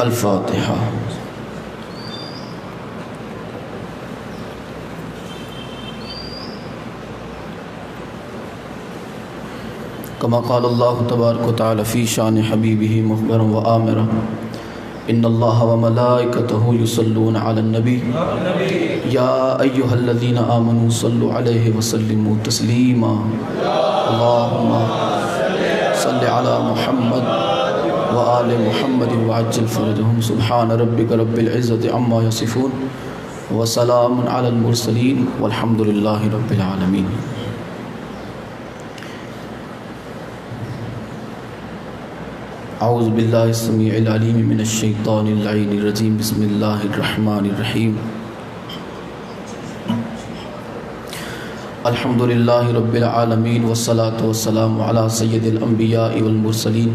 الفاتحہ۔ کما قال اللہ تبارک و تعالی فی شان حبیبہ مخبرا و آمرا ان اللہ و ملائکتہ یصلون علی النبی یا ایہا الذین آمنوا صلوا علیہ وسلموا تسلیما اللہم صل علی محمد وآل محمد وعجل فرجهم سبحان ربک رب العزت عما یصفون وسلام علی المرسلین والحمد للہ رب العالمین۔ اعوذ باللہ السمیع العلیم من الشیطان اللعین الرجیم بسم اللہ الرحمن الرحیم الحمد للہ رب العالمین والصلاة والسلام علی سید الانبیاء والمرسلین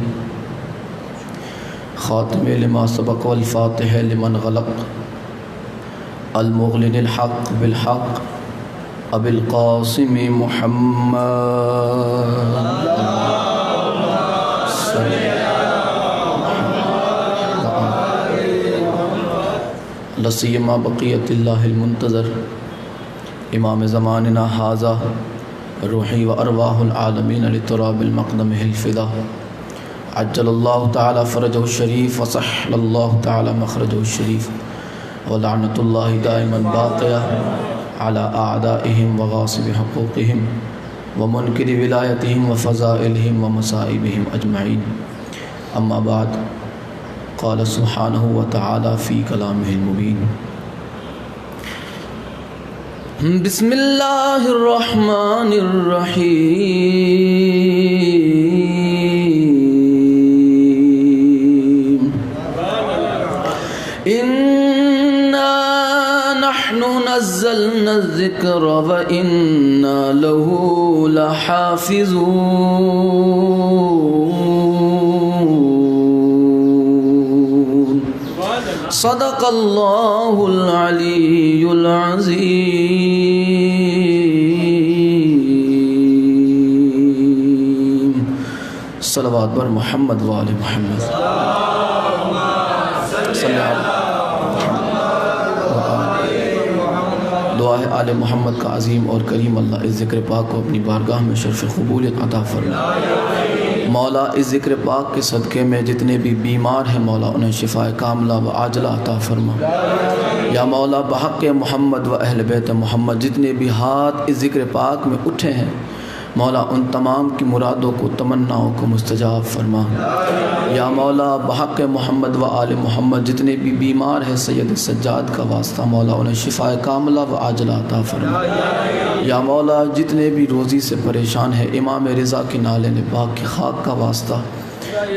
خاتم لما سبق والفاتح لمن غلق المغلن الحق بالحق ابی القاسم محمد لسیما بقیت اللہ المنتظر امام زماننا ھذا روحی و ارواح العالمین لتراب المقدم الفدا عجل اللہ تعالی فرجہ الشریف وسحل اللہ تعالی مخرجہ الشریف ولعنت اللہ دائما باقیہ علی اعدائہم وغاصب حقوقہم ومنکر ولایتہم وفضائلہم ومصائبہم اجمعین۔ اما بعد، قال سبحانہ وتعالی فی کلامہ المبین بسم اللہ الرحمن الرحیم انا نحن نزلنا الذکر وإنا له لحافظون صدق اللہ العلی العظیم۔ صلوات بر محمد و آل محمد۔ دعا ہے آل محمد کا عظیم اور کریم اللہ اس ذکر پاک کو اپنی بارگاہ میں شرف قبولیت عطا فرما۔ مولا اس ذکر پاک کے صدقے میں جتنے بھی بیمار ہیں مولا انہیں شفاء کاملہ و عاجلہ عطا فرما۔ یا مولا بحق محمد و اہل بیت محمد جتنے بھی ہاتھ اس ذکر پاک میں اٹھے ہیں مولا ان تمام کی مرادوں کو تمناؤں کو مستجاب فرما۔ یا مولا بحق محمد و آل محمد جتنے بھی بیمار ہیں سید سجاد کا واسطہ مولا انہیں شفاء کاملہ و عاجلہ عطا فرما۔ یا مولا جتنے بھی روزی سے پریشان ہیں امام رضا کی نالے پاک کی خاک کا واسطہ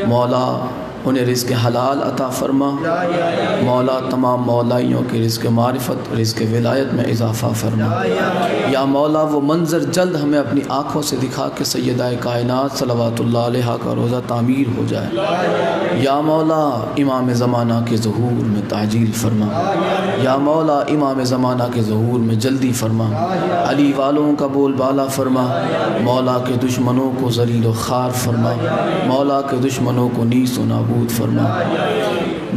مولا انہیں رزق حلال عطا فرما۔ مولا تمام مولائیوں کے رزق معرفت رزق ولایت میں اضافہ فرما۔ یا مولا وہ منظر جلد ہمیں اپنی آنکھوں سے دکھا کہ سیدہ کائنات صلوات اللہ علیہ کا روزہ تعمیر ہو جائے۔ یا مولا امام زمانہ کے ظہور میں تعجیل فرما۔ یا مولا امام زمانہ کے ظہور میں جلدی فرما۔ علی والوں کا بول بالا فرما۔ مولا کے دشمنوں کو ذلیل و خوار فرما۔ مولا کے دشمنوں کو نیس و نابود فرما۔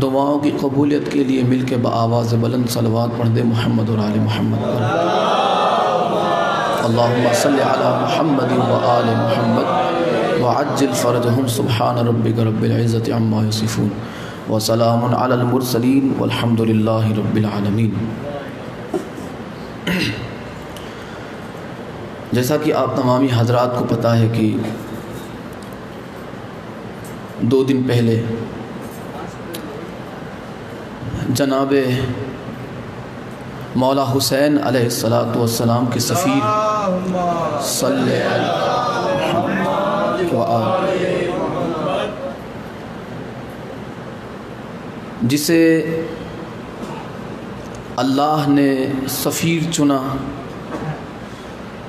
دعاؤں کی قبولیت کے لیے مل کے بآواز بلند صلوات پڑھ دے محمد اور آل محمد پر۔ اللہم صل علی محمد و آل محمد وعجل فرجهم سبحان ربک رب العزت عما یصفون وسلام علی المرسلین والحمد للہ رب العالمین۔ جیسا کہ آپ تمامی حضرات کو پتہ ہے کہ 2 دن پہلے جناب مولا حسین علیہ السلام کے سفیر صلی جسے اللہ نے سفیر چنا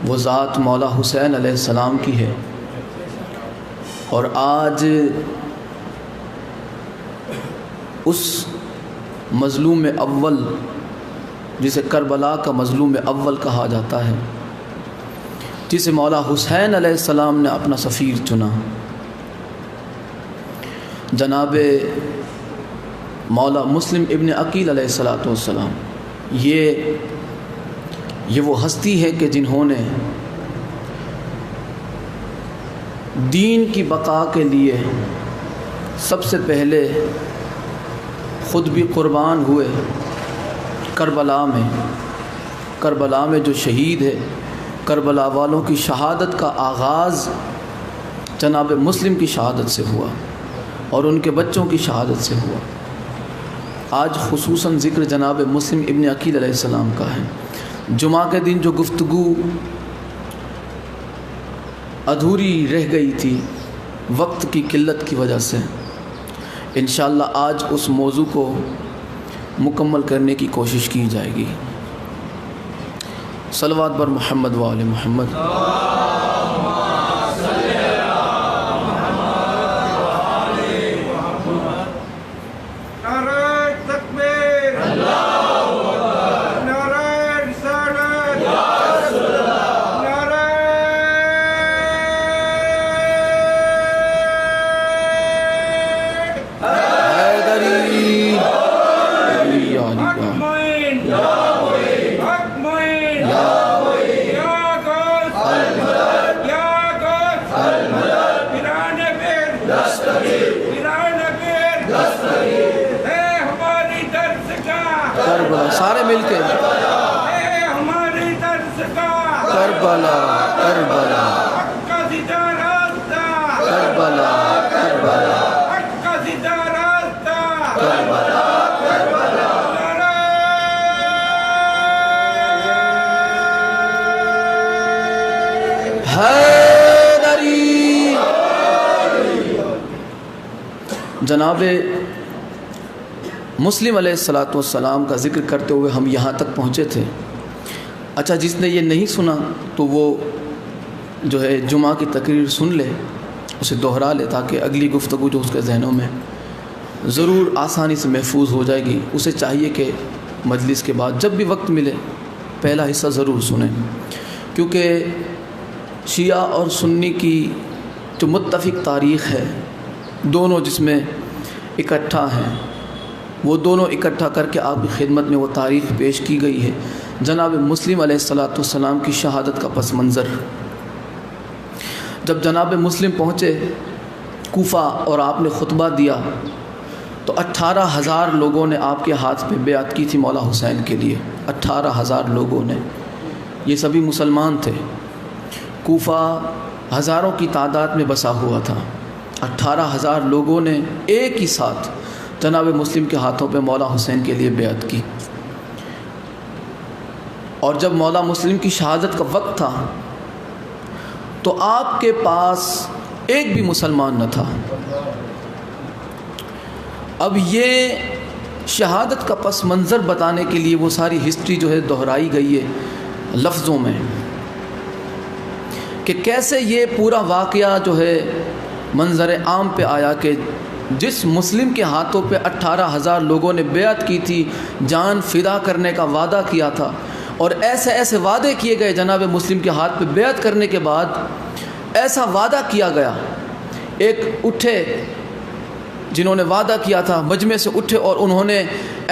وہ ذات مولا حسین علیہ السلام کی ہے۔ اور آج اس مظلوم اول جسے کربلا کا مظلوم اول کہا جاتا ہے جسے مولا حسین علیہ السلام نے اپنا سفیر چنا، جناب مولا مسلم ابن عقیل علیہ الصلاۃ والسلام یہ وہ ہستی ہے کہ جنہوں نے دین کی بقا کے لیے سب سے پہلے خود بھی قربان ہوئے کربلا میں جو شہید ہے، کربلا والوں کی شہادت کا آغاز جناب مسلم کی شہادت سے ہوا اور ان کے بچوں کی شہادت سے ہوا۔ آج خصوصاً ذکر جناب مسلم ابن عقیل علیہ السلام کا ہے۔ جمعہ کے دن جو گفتگو ادھوری رہ گئی تھی وقت کی قلت کی وجہ سے، انشاءاللہ آج اس موضوع کو مکمل کرنے کی کوشش کی جائے گی۔ صلوات بر محمد و آل محمد۔ سارے مل کے کربلا کربلا کربلا حیدری۔ جناب مسلم علیہ الصلاۃ والسلام کا ذکر کرتے ہوئے ہم یہاں تک پہنچے تھے۔ اچھا، جس نے یہ نہیں سنا تو وہ جو ہے جمعہ کی تقریر سن لے، اسے دہرا لے، تاکہ اگلی گفتگو جو اس کے ذہنوں میں ضرور آسانی سے محفوظ ہو جائے گی۔ اسے چاہیے کہ مجلس کے بعد جب بھی وقت ملے پہلا حصہ ضرور سنیں، کیونکہ شیعہ اور سنی کی جو متفق تاریخ ہے، دونوں جس میں اکٹھا ہیں، وہ دونوں اکٹھا کر کے آپ کی خدمت میں وہ تاریخ پیش کی گئی ہے۔ جناب مسلم علیہ الصلاۃ والسلام کی شہادت کا پس منظر، جب جناب مسلم پہنچے کوفہ اور آپ نے خطبہ دیا تو 18,000 لوگوں نے آپ کے ہاتھ پہ بیعت کی تھی مولا حسین کے لیے۔ 18,000 لوگوں نے، یہ سبھی مسلمان تھے۔ کوفہ ہزاروں کی تعداد میں بسا ہوا تھا۔ 18,000 لوگوں نے ایک ہی ساتھ جناب مسلم کے ہاتھوں پہ مولا حسین کے لیے بیعت کی، اور جب مولا مسلم کی شہادت کا وقت تھا تو آپ کے پاس ایک بھی مسلمان نہ تھا۔ اب یہ شہادت کا پس منظر بتانے کے لیے وہ ساری ہسٹری جو ہے دہرائی گئی ہے لفظوں میں، کہ کیسے یہ پورا واقعہ جو ہے منظر عام پہ آیا کہ جس مسلم کے ہاتھوں پہ 18,000 لوگوں نے بیعت کی تھی، جان فدا کرنے کا وعدہ کیا تھا، اور ایسے ایسے وعدے کیے گئے جناب مسلم کے ہاتھ پہ بیعت کرنے کے بعد ایسا وعدہ کیا گیا، ایک اٹھے جنہوں نے وعدہ کیا تھا مجمع سے اٹھے اور انہوں نے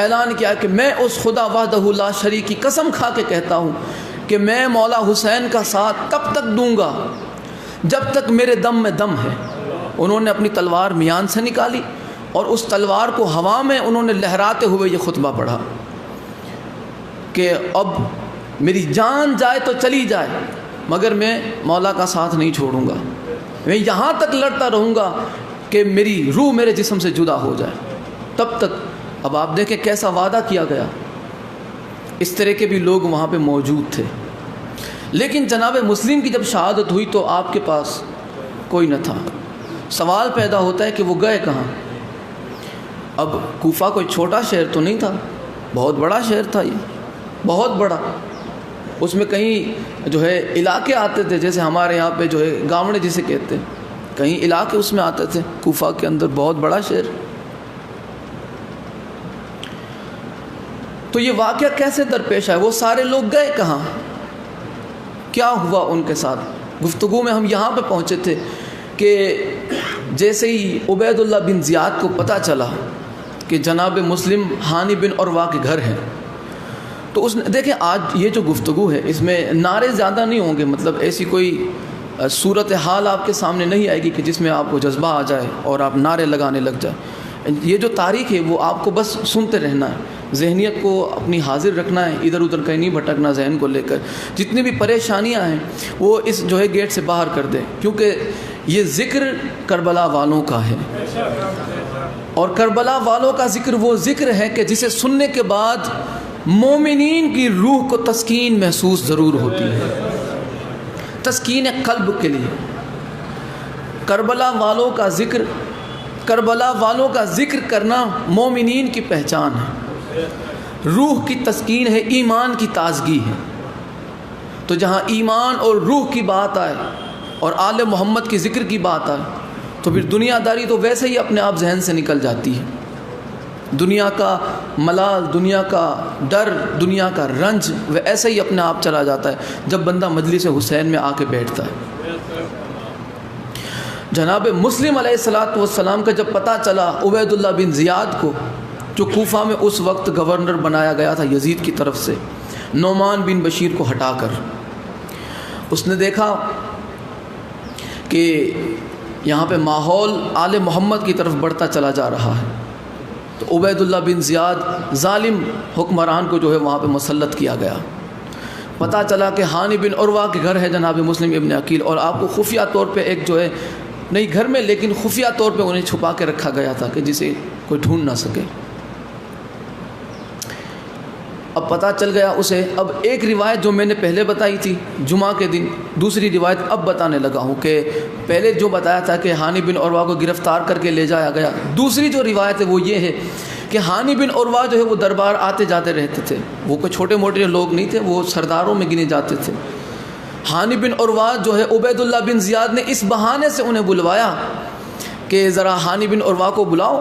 اعلان کیا کہ میں اس خدا وحدہ لا شریک کی قسم کھا کے کہتا ہوں کہ میں مولا حسین کا ساتھ تب تک دوں گا جب تک میرے دم میں دم ہے۔ انہوں نے اپنی تلوار میان سے نکالی اور اس تلوار کو ہوا میں انہوں نے لہراتے ہوئے یہ خطبہ پڑھا کہ اب میری جان جائے تو چلی جائے مگر میں مولا کا ساتھ نہیں چھوڑوں گا، میں یہاں تک لڑتا رہوں گا کہ میری روح میرے جسم سے جدا ہو جائے تب تک۔ اب آپ دیکھیں کیسا وعدہ کیا گیا، اس طرح کے بھی لوگ وہاں پہ موجود تھے۔ لیکن جناب مسلم کی جب شہادت ہوئی تو آپ کے پاس کوئی نہ تھا۔ سوال پیدا ہوتا ہے کہ وہ گئے کہاں؟ اب کوفہ کوئی چھوٹا شہر تو نہیں تھا، بہت بڑا شہر تھا، یہ بہت بڑا۔ اس میں کہیں جو ہے علاقے آتے تھے، جیسے ہمارے یہاں پہ جو ہے گاوڑے جسے کہتے ہیں، کہیں علاقے اس میں آتے تھے۔ کوفہ کے اندر بہت بڑا شہر۔ تو یہ واقعہ کیسے درپیش ہے؟ وہ سارے لوگ گئے کہاں؟ کیا ہوا ان کے ساتھ؟ گفتگو میں ہم یہاں پہ پہنچے تھے کہ جیسے ہی عبید اللہ بن زیاد کو پتہ چلا کہ جناب مسلم ہانی بن عروہ کے گھر ہیں. تو اس نے دیکھیں آج یہ جو گفتگو ہے اس میں نعرے زیادہ نہیں ہوں گے، مطلب ایسی کوئی صورت حال آپ کے سامنے نہیں آئے گی کہ جس میں آپ کو جذبہ آ جائے اور آپ نعرے لگانے لگ جائیں. یہ جو تاریخ ہے وہ آپ کو بس سنتے رہنا ہے، ذہنیت کو اپنی حاضر رکھنا ہے، ادھر ادھر کہیں نہیں بھٹکنا ذہن کو لے کر. جتنی بھی پریشانیاں ہیں وہ اس جو ہے گیٹ سے باہر کر دیں، کیونکہ یہ ذکر کربلا والوں کا ہے، اور کربلا والوں کا ذکر وہ ذکر ہے کہ جسے سننے کے بعد مومنین کی روح کو تسکین محسوس ضرور ہوتی ہے، تسکین قلب کے لیے. کربلا والوں کا ذکر کرنا مومنین کی پہچان ہے، روح کی تسکین ہے، ایمان کی تازگی ہے. تو جہاں ایمان اور روح کی بات آئے اور آل محمد کی ذکر کی بات آئے تو پھر دنیا داری تو ویسے ہی اپنے آپ ذہن سے نکل جاتی ہے. دنیا کا ملال، دنیا کا ڈر، دنیا کا رنج وہ ایسے ہی اپنے آپ چلا جاتا ہے جب بندہ مجلس حسین میں آ کے بیٹھتا ہے. جناب مسلم علیہ السلام کا جب پتہ چلا عبید اللہ بن زیاد کو، جو کوفہ میں اس وقت گورنر بنایا گیا تھا یزید کی طرف سے، نعمان بن بشیر کو ہٹا کر، اس نے دیکھا کہ یہاں پہ ماحول آل محمد کی طرف بڑھتا چلا جا رہا ہے. تو عبید اللہ بن زیاد ظالم حکمران کو جو ہے وہاں پہ مسلط کیا گیا. پتہ چلا کہ ہانی بن عروہ کے گھر ہے جناب مسلم ابن عقیل، اور آپ کو خفیہ طور پہ ایک جو ہے نہیں گھر میں لیکن خفیہ طور پہ انہیں چھپا کے رکھا گیا تھا کہ جسے کوئی ڈھونڈ نہ سکے. اب پتہ چل گیا اسے. اب ایک روایت جو میں نے پہلے بتائی تھی جمعہ کے دن، دوسری روایت اب بتانے لگا ہوں کہ پہلے جو بتایا تھا کہ ہانی بن عروہ کو گرفتار کر کے لے جایا گیا. دوسری جو روایت ہے وہ یہ ہے کہ ہانی بن عروہ جو ہے وہ دربار آتے جاتے رہتے تھے، وہ کوئی چھوٹے موٹے لوگ نہیں تھے، وہ سرداروں میں گنے جاتے تھے. ہانی بن عروہ جو ہے عبید اللہ بن زیاد نے اس بہانے سے انہیں بلوایا کہ ذرا ہانی بن عروہ کو بلاؤ.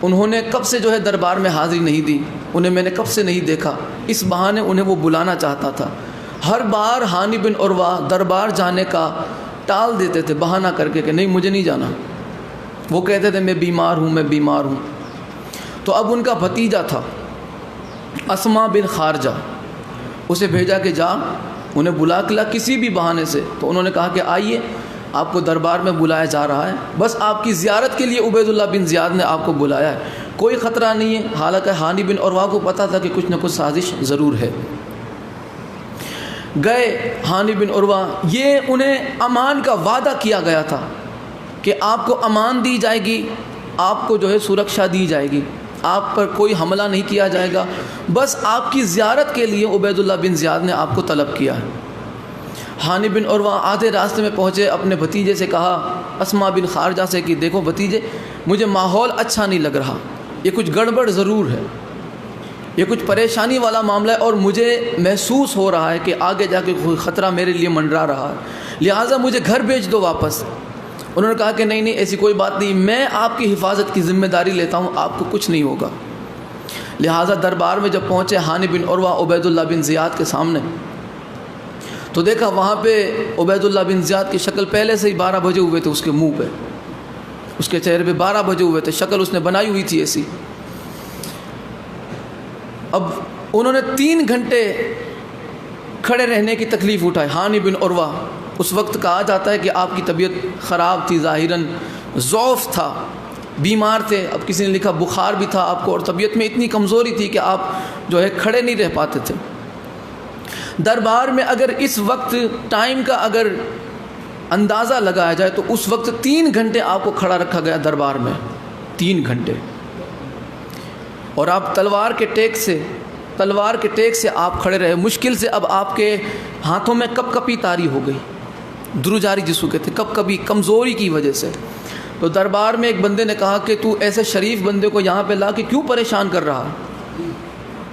انہوں نے کب سے جو ہے دربار میں حاضری نہیں دی، انہیں میں نے کب سے نہیں دیکھا. اس بہانے انہیں وہ بلانا چاہتا تھا. ہر بار ہانی بن عروہ دربار جانے کا ٹال دیتے تھے بہانہ کر کے کہ نہیں مجھے نہیں جانا. وہ کہتے تھے میں بیمار ہوں. تو اب ان کا بھتیجا تھا اسما بن خارجہ، اسے بھیجا کہ جا انہیں بلا کے لا کسی بھی بہانے سے. تو انہوں نے کہا کہ آئیے، آپ کو دربار میں بلایا جا رہا ہے، بس آپ کی زیارت کے لیے عبید اللہ بن زیاد نے آپ کو بلایا ہے، کوئی خطرہ نہیں ہے. حالانکہ ہانی بن عروہ کو پتہ تھا کہ کچھ نہ کچھ سازش ضرور ہے. گئے ہانی بن عروہ، یہ انہیں امان کا وعدہ کیا گیا تھا کہ آپ کو امان دی جائے گی، آپ کو جو ہے سرکشا دی جائے گی، آپ پر کوئی حملہ نہیں کیا جائے گا. بس آپ کی زیارت کے لیے عبید اللہ بن زیاد نے آپ کو طلب کیا ہے. ہانی بن عروہ آدھے راستے میں پہنچے، اپنے بھتیجے سے کہا اسما بن خارجہ سے کہ دیکھو بھتیجے، مجھے ماحول اچھا نہیں لگ رہا، یہ کچھ گڑبڑ ضرور ہے، یہ کچھ پریشانی والا معاملہ ہے، اور مجھے محسوس ہو رہا ہے کہ آگے جا کے کوئی خطرہ میرے لیے منڈرا رہا ہے، لہٰذا مجھے گھر بھیج دو واپس. انہوں نے کہا کہ نہیں ایسی کوئی بات نہیں، میں آپ کی حفاظت کی ذمہ داری لیتا ہوں، آپ کو کچھ نہیں ہوگا. لہٰذا دربار میں جب پہنچے ہانی بن عروہ عبید اللہ بن زیاد کے سامنے، تو دیکھا وہاں پہ عبید اللہ بن زیاد کی شکل پہلے سے ہی 12 بجے ہوئے تھے، اس کے منہ پہ، اس کے چہرے پہ 12 بجے ہوئے تھے، شکل اس نے بنائی ہوئی تھی ایسی. اب انہوں نے 3 گھنٹے کھڑے رہنے کی تکلیف اٹھائی. ہانی بن عروہ، اس وقت کہا جاتا ہے کہ آپ کی طبیعت خراب تھی، ظاہراً ضعف تھا، بیمار تھے. اب کسی نے لکھا بخار بھی تھا آپ کو، اور طبیعت میں اتنی کمزوری تھی کہ آپ جو ہے کھڑے نہیں رہ پاتے تھے. دربار میں اگر اس وقت ٹائم کا اگر اندازہ لگایا جائے تو اس وقت 3 گھنٹے آپ کو کھڑا رکھا گیا دربار میں، 3 گھنٹے. اور آپ تلوار کے ٹیک سے آپ کھڑے رہے. مشکل سے اب آپ کے ہاتھوں میں کپ کپی طاری ہو گئی، دروجاری جس کو کہتے کپ کپی، کمزوری کی وجہ سے. تو دربار میں ایک بندے نے کہا کہ تو ایسے شریف بندے کو یہاں پہ لا کے کیوں پریشان کر رہا.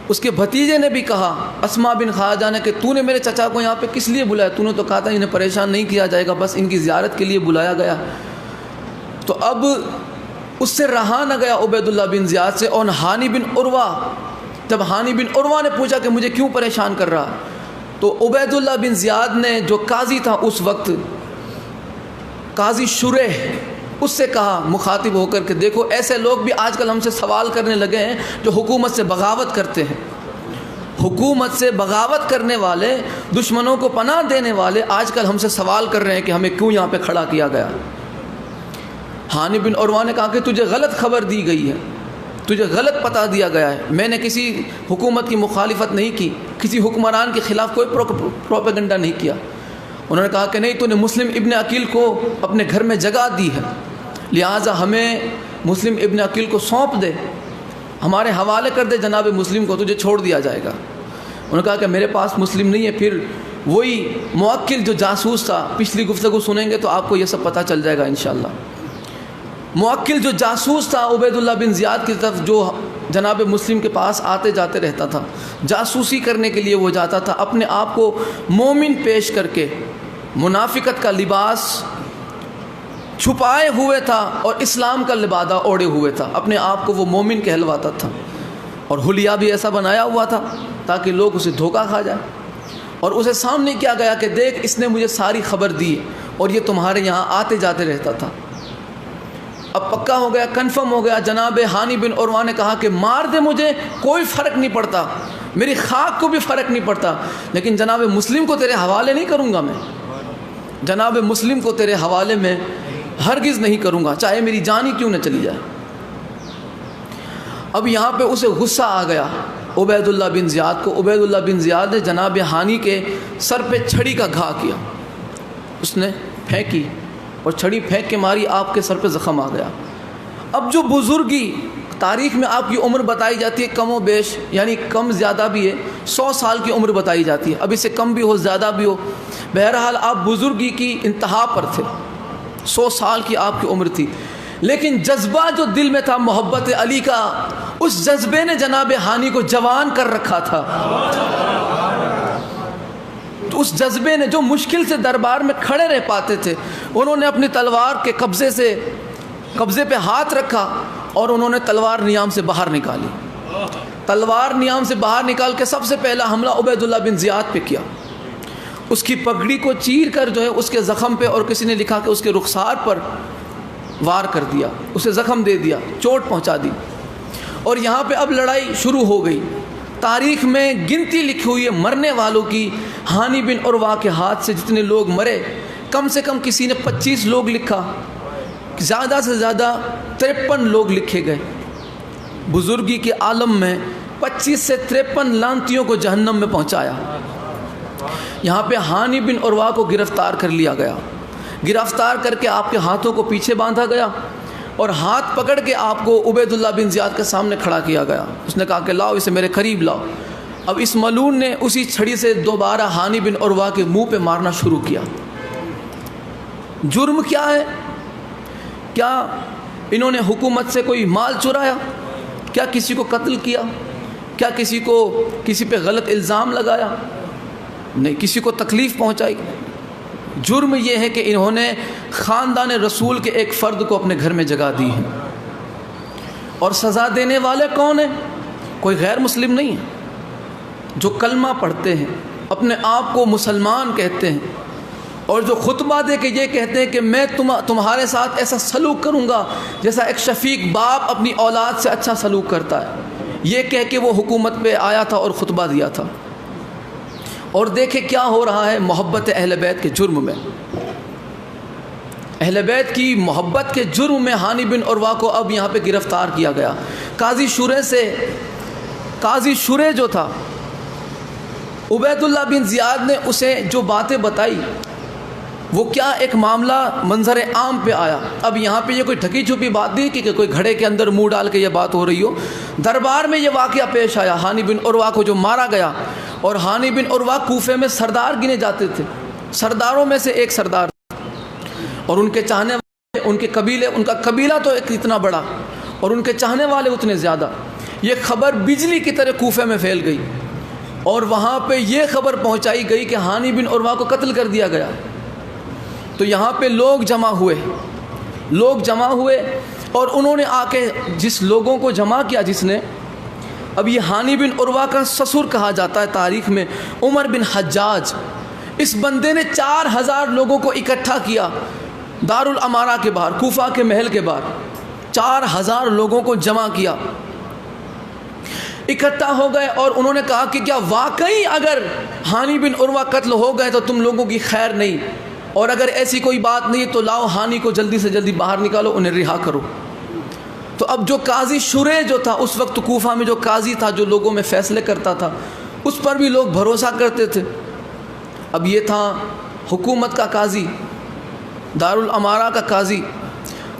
اس کے بھتیجے نے بھی کہا اسما بن خارجہ نے کہ تو نے میرے چچا کو یہاں پہ کس لیے بلایا؟ تو نے تو کہا تھا انہیں پریشان نہیں کیا جائے گا، بس ان کی زیارت کے لیے بلایا گیا. تو اب اس سے رہا نہ گیا عبید اللہ بن زیاد سے. اور ہانی بن عروہ، جب ہانی بن عروہ نے پوچھا کہ مجھے کیوں پریشان کر رہا، تو عبید اللہ بن زیاد نے جو قاضی تھا اس وقت، قاضی شریح اس سے کہا مخاطب ہو کر کے دیکھو ایسے لوگ بھی آج کل ہم سے سوال کرنے لگے ہیں جو حکومت سے بغاوت کرتے ہیں، حکومت سے بغاوت کرنے والے، دشمنوں کو پناہ دینے والے آج کل ہم سے سوال کر رہے ہیں کہ ہمیں کیوں یہاں پہ کھڑا کیا گیا۔ ہانی بن عروہ نے کہا کہ تجھے غلط خبر دی گئی ہے، تجھے غلط پتہ دیا گیا ہے، میں نے کسی حکومت کی مخالفت نہیں کی، کسی حکمران کے خلاف کوئی پروپیگنڈا نہیں کیا۔ انہوں نے کہا کہ نہیں، تو نے مسلم ابن عقیل کو اپنے گھر میں جگہ دی ہے، لہٰذا ہمیں مسلم ابن عقیل کو سونپ دے، ہمارے حوالے کر دے جناب مسلم کو، تجھے چھوڑ دیا جائے گا۔ انہوں نے کہا کہ میرے پاس مسلم نہیں ہے۔ پھر وہی موکل جو جاسوس تھا، پچھلی گفتگو سنیں گے تو آپ کو یہ سب پتہ چل جائے گا انشاءاللہ۔ موکل جو جاسوس تھا عبید اللہ بن زیاد کی طرف، جو جناب مسلم کے پاس آتے جاتے رہتا تھا، جاسوسی کرنے کے لیے وہ جاتا تھا، اپنے آپ کو مومن پیش کر کے منافقت کا لباس چھپائے ہوئے تھا اور اسلام کا لبادہ اوڑھے ہوئے تھا، اپنے آپ کو وہ مومن کہلواتا تھا، اور حلیہ بھی ایسا بنایا ہوا تھا تاکہ لوگ اسے دھوکہ کھا جائیں، اور اسے سامنے کیا گیا کہ دیکھ اس نے مجھے ساری خبر دی اور یہ تمہارے یہاں آتے جاتے رہتا تھا۔ اب پکا ہو گیا، کنفرم ہو گیا۔ جناب ہانی بن عروہ نے کہا کہ مار دے مجھے، کوئی فرق نہیں پڑتا، میری خاک کو بھی فرق نہیں پڑتا، لیکن جناب مسلم کو تیرے حوالے نہیں کروں گا، میں جناب مسلم کو تیرے حوالے میں ہرگز نہیں کروں گا، چاہے میری جان ہی کیوں نہ چلی جائے۔ اب یہاں پہ اسے غصہ آ گیا عبید اللہ بن زیاد کو۔ عبید اللہ بن زیاد نے جناب ہانی کے سر پہ چھڑی کا گھا کیا، اس نے پھینکی اور چھڑی پھینک کے ماری، آپ کے سر پہ زخم آ گیا۔ اب جو بزرگی تاریخ میں آپ کی عمر بتائی جاتی ہے کم و بیش، یعنی کم زیادہ بھی ہے، 100 سال کی عمر بتائی جاتی ہے، اب اس سے کم بھی ہو زیادہ بھی ہو، بہرحال آپ بزرگی کی انتہا پر تھے، 100 سال کی آپ کی عمر تھی، لیکن جذبہ جو دل میں تھا محبت علی کا، اس جذبے نے جناب ہانی کو جوان کر رکھا تھا۔ تو اس جذبے نے، جو مشکل سے دربار میں کھڑے رہ پاتے تھے، انہوں نے اپنی تلوار کے قبضے پہ ہاتھ رکھا اور انہوں نے تلوار نیام سے باہر نکالی۔ تلوار نیام سے باہر نکال کے سب سے پہلا حملہ عبید اللہ بن زیاد پہ کیا، اس کی پگڑی کو چیر کر جو ہے اس کے زخم پہ، اور کسی نے لکھا کہ اس کے رخسار پر وار کر دیا، اسے زخم دے دیا، چوٹ پہنچا دی، اور یہاں پہ اب لڑائی شروع ہو گئی۔ تاریخ میں گنتی لکھی ہوئی ہے مرنے والوں کی، ہانی بن عروہ کے ہاتھ سے جتنے لوگ مرے، کم سے کم کسی نے 25 لوگ لکھا، زیادہ سے زیادہ 53 لوگ لکھے گئے۔ بزرگی کے عالم میں 25 سے 53 لانتیوں کو جہنم میں پہنچایا۔ یہاں پہ ہانی بن عروہ کو گرفتار کر لیا گیا، گرفتار کر کے آپ کے ہاتھوں کو پیچھے باندھا گیا اور ہاتھ پکڑ کے آپ کو عبید اللہ بن زیاد کے سامنے کھڑا کیا گیا۔ اس نے کہا کہ لاؤ اسے میرے قریب لاؤ۔ اب اس ملعون نے اسی چھڑی سے دوبارہ ہانی بن عروہ کے منہ پہ مارنا شروع کیا۔ جرم کیا ہے؟ کیا انہوں نے حکومت سے کوئی مال چرایا؟ کیا کسی کو قتل کیا؟ کیا کسی پہ غلط الزام لگایا؟ نہیں، کسی کو تکلیف پہنچائی؟ جرم یہ ہے کہ انہوں نے خاندان رسول کے ایک فرد کو اپنے گھر میں جگہ دی ہے، اور سزا دینے والے کون ہیں؟ کوئی غیر مسلم نہیں ہے، جو کلمہ پڑھتے ہیں، اپنے آپ کو مسلمان کہتے ہیں، اور جو خطبہ دے کے یہ کہتے ہیں کہ میں تمہارے ساتھ ایسا سلوک کروں گا جیسا ایک شفیق باپ اپنی اولاد سے اچھا سلوک کرتا ہے، یہ کہہ کے وہ حکومت پہ آیا تھا اور خطبہ دیا تھا۔ اور دیکھیں کیا ہو رہا ہے محبت اہل بیت کے جرم میں، اہل بیت کی محبت کے جرم میں ہانی بن عروہ کو اب یہاں پہ گرفتار کیا گیا۔ قاضی شورے جو تھا، عبید اللہ بن زیاد نے اسے جو باتیں بتائی، وہ کیا ایک معاملہ منظر عام پہ آیا۔ اب یہاں پہ یہ کوئی ڈھکی چھپی بات نہیں کہ کوئی گھڑے کے اندر منہ ڈال کے یہ بات ہو رہی ہو، دربار میں یہ واقعہ پیش آیا، ہانی بن عروہ کو جو مارا گیا۔ اور ہانی بن عروہ کوفے میں سردار گنے جاتے تھے، سرداروں میں سے ایک سردار، اور ان کے چاہنے والے، ان کا قبیلہ تو اتنا بڑا، اور ان کے چاہنے والے اتنے زیادہ۔ یہ خبر بجلی کی طرح کوفے میں پھیل گئی، اور وہاں پہ یہ خبر پہنچائی گئی کہ ہانی بن عروہ کو قتل کر دیا گیا۔ تو یہاں پہ لوگ جمع ہوئے، اور انہوں نے آ کے جس لوگوں کو جمع کیا، جس نے، اب یہ ہانی بن عروہ کا سسر کہا جاتا ہے تاریخ میں، عمر بن حجاج، اس بندے نے 4000 لوگوں کو اکٹھا کیا، دارالامارہ کے باہر، کوفہ کے محل کے باہر 4000 لوگوں کو جمع کیا، اکٹھا ہو گئے اور انہوں نے کہا کہ کیا واقعی اگر ہانی بن عروہ قتل ہو گئے تو تم لوگوں کی خیر نہیں، اور اگر ایسی کوئی بات نہیں تو لاؤ ہانی کو جلدی سے جلدی باہر نکالو، انہیں رہا کرو۔ تو اب جو قاضی شریح جو تھا اس وقت کوفہ میں، جو قاضی تھا جو لوگوں میں فیصلے کرتا تھا، اس پر بھی لوگ بھروسہ کرتے تھے۔ اب یہ تھا حکومت کا قاضی، دارالامارہ کا قاضی،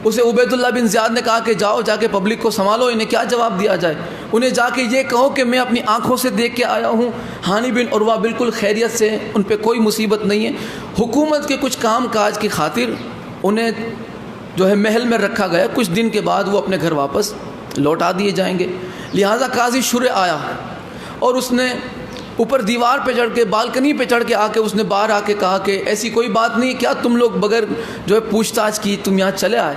اسے عبید اللہ بن زیاد نے کہا کہ جاؤ جا کے پبلک کو سنبھالو، انہیں کیا جواب دیا جائے؟ انہیں جا کے یہ کہو کہ میں اپنی آنکھوں سے دیکھ کے آیا ہوں، ہانی بن عروہ بالکل خیریت سے، ان پہ کوئی مصیبت نہیں ہے۔ حکومت کے کچھ کام کاج کی خاطر انہیں جو ہے محل میں رکھا گیا، کچھ دن کے بعد وہ اپنے گھر واپس لوٹا دیے جائیں گے۔ لہٰذا قاضی شریح آیا اور اس نے اوپر دیوار پہ چڑھ کے، بالکنی پہ چڑھ کے آ کے اس نے باہر آ کے کہا کہ ایسی کوئی بات نہیں، کیا تم لوگ بغیر جو ہے پوچھ تاچھ کی تم یہاں چلے آئے؟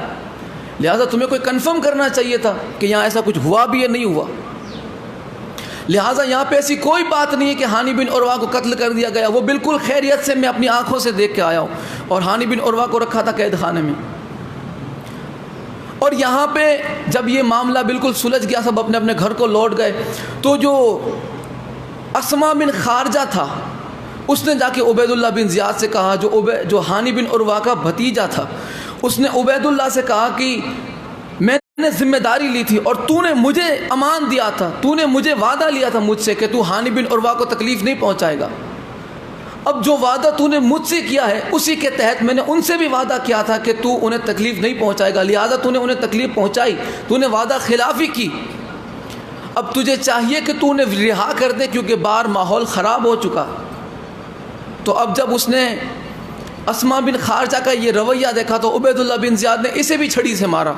لہٰذا تمہیں کوئی کنفرم کرنا چاہیے تھا کہ یہاں ایسا کچھ ہوا بھی یا نہیں ہوا۔ لہٰذا یہاں پہ ایسی کوئی بات نہیں ہے کہ ہانی بن عروہ کو قتل کر دیا گیا، وہ بالکل خیریت سے میں اپنی آنکھوں سے دیکھ کے آیا ہوں، اور ہانی بن عروہ کو رکھا تھا قید خانے میں۔ اور یہاں پہ جب یہ معاملہ بالکل سلجھ گیا، سب اپنے اپنے گھر کو لوٹ گئے، تو جو اسما بن خارجہ تھا اس نے جا کے عبید اللہ بن زیاد سے کہا، جو ہانی بن عروہ کا بھتیجا تھا، اس نے عبید اللہ سے کہا کہ میں نے ذمہ داری لی تھی اور تو نے مجھے امان دیا تھا، تو نے مجھے وعدہ لیا تھا مجھ سے کہ تو ہانی بن عروہ کو تکلیف نہیں پہنچائے گا۔ اب جو وعدہ تو نے مجھ سے کیا ہے اسی کے تحت میں نے ان سے بھی وعدہ کیا تھا کہ تو انہیں تکلیف نہیں پہنچائے گا، لہٰذا تو نے انہیں تکلیف پہنچائی، تو نے وعدہ خلافی کی۔ اب تجھے چاہیے کہ تو انہیں رہا کر دے، کیونکہ باہر ماحول خراب ہو چکا۔ تو اب جب اس نے اسما بن خارجہ کا یہ رویہ دیکھا تو عبید اللہ بن زیاد نے اسے بھی چھڑی سے مارا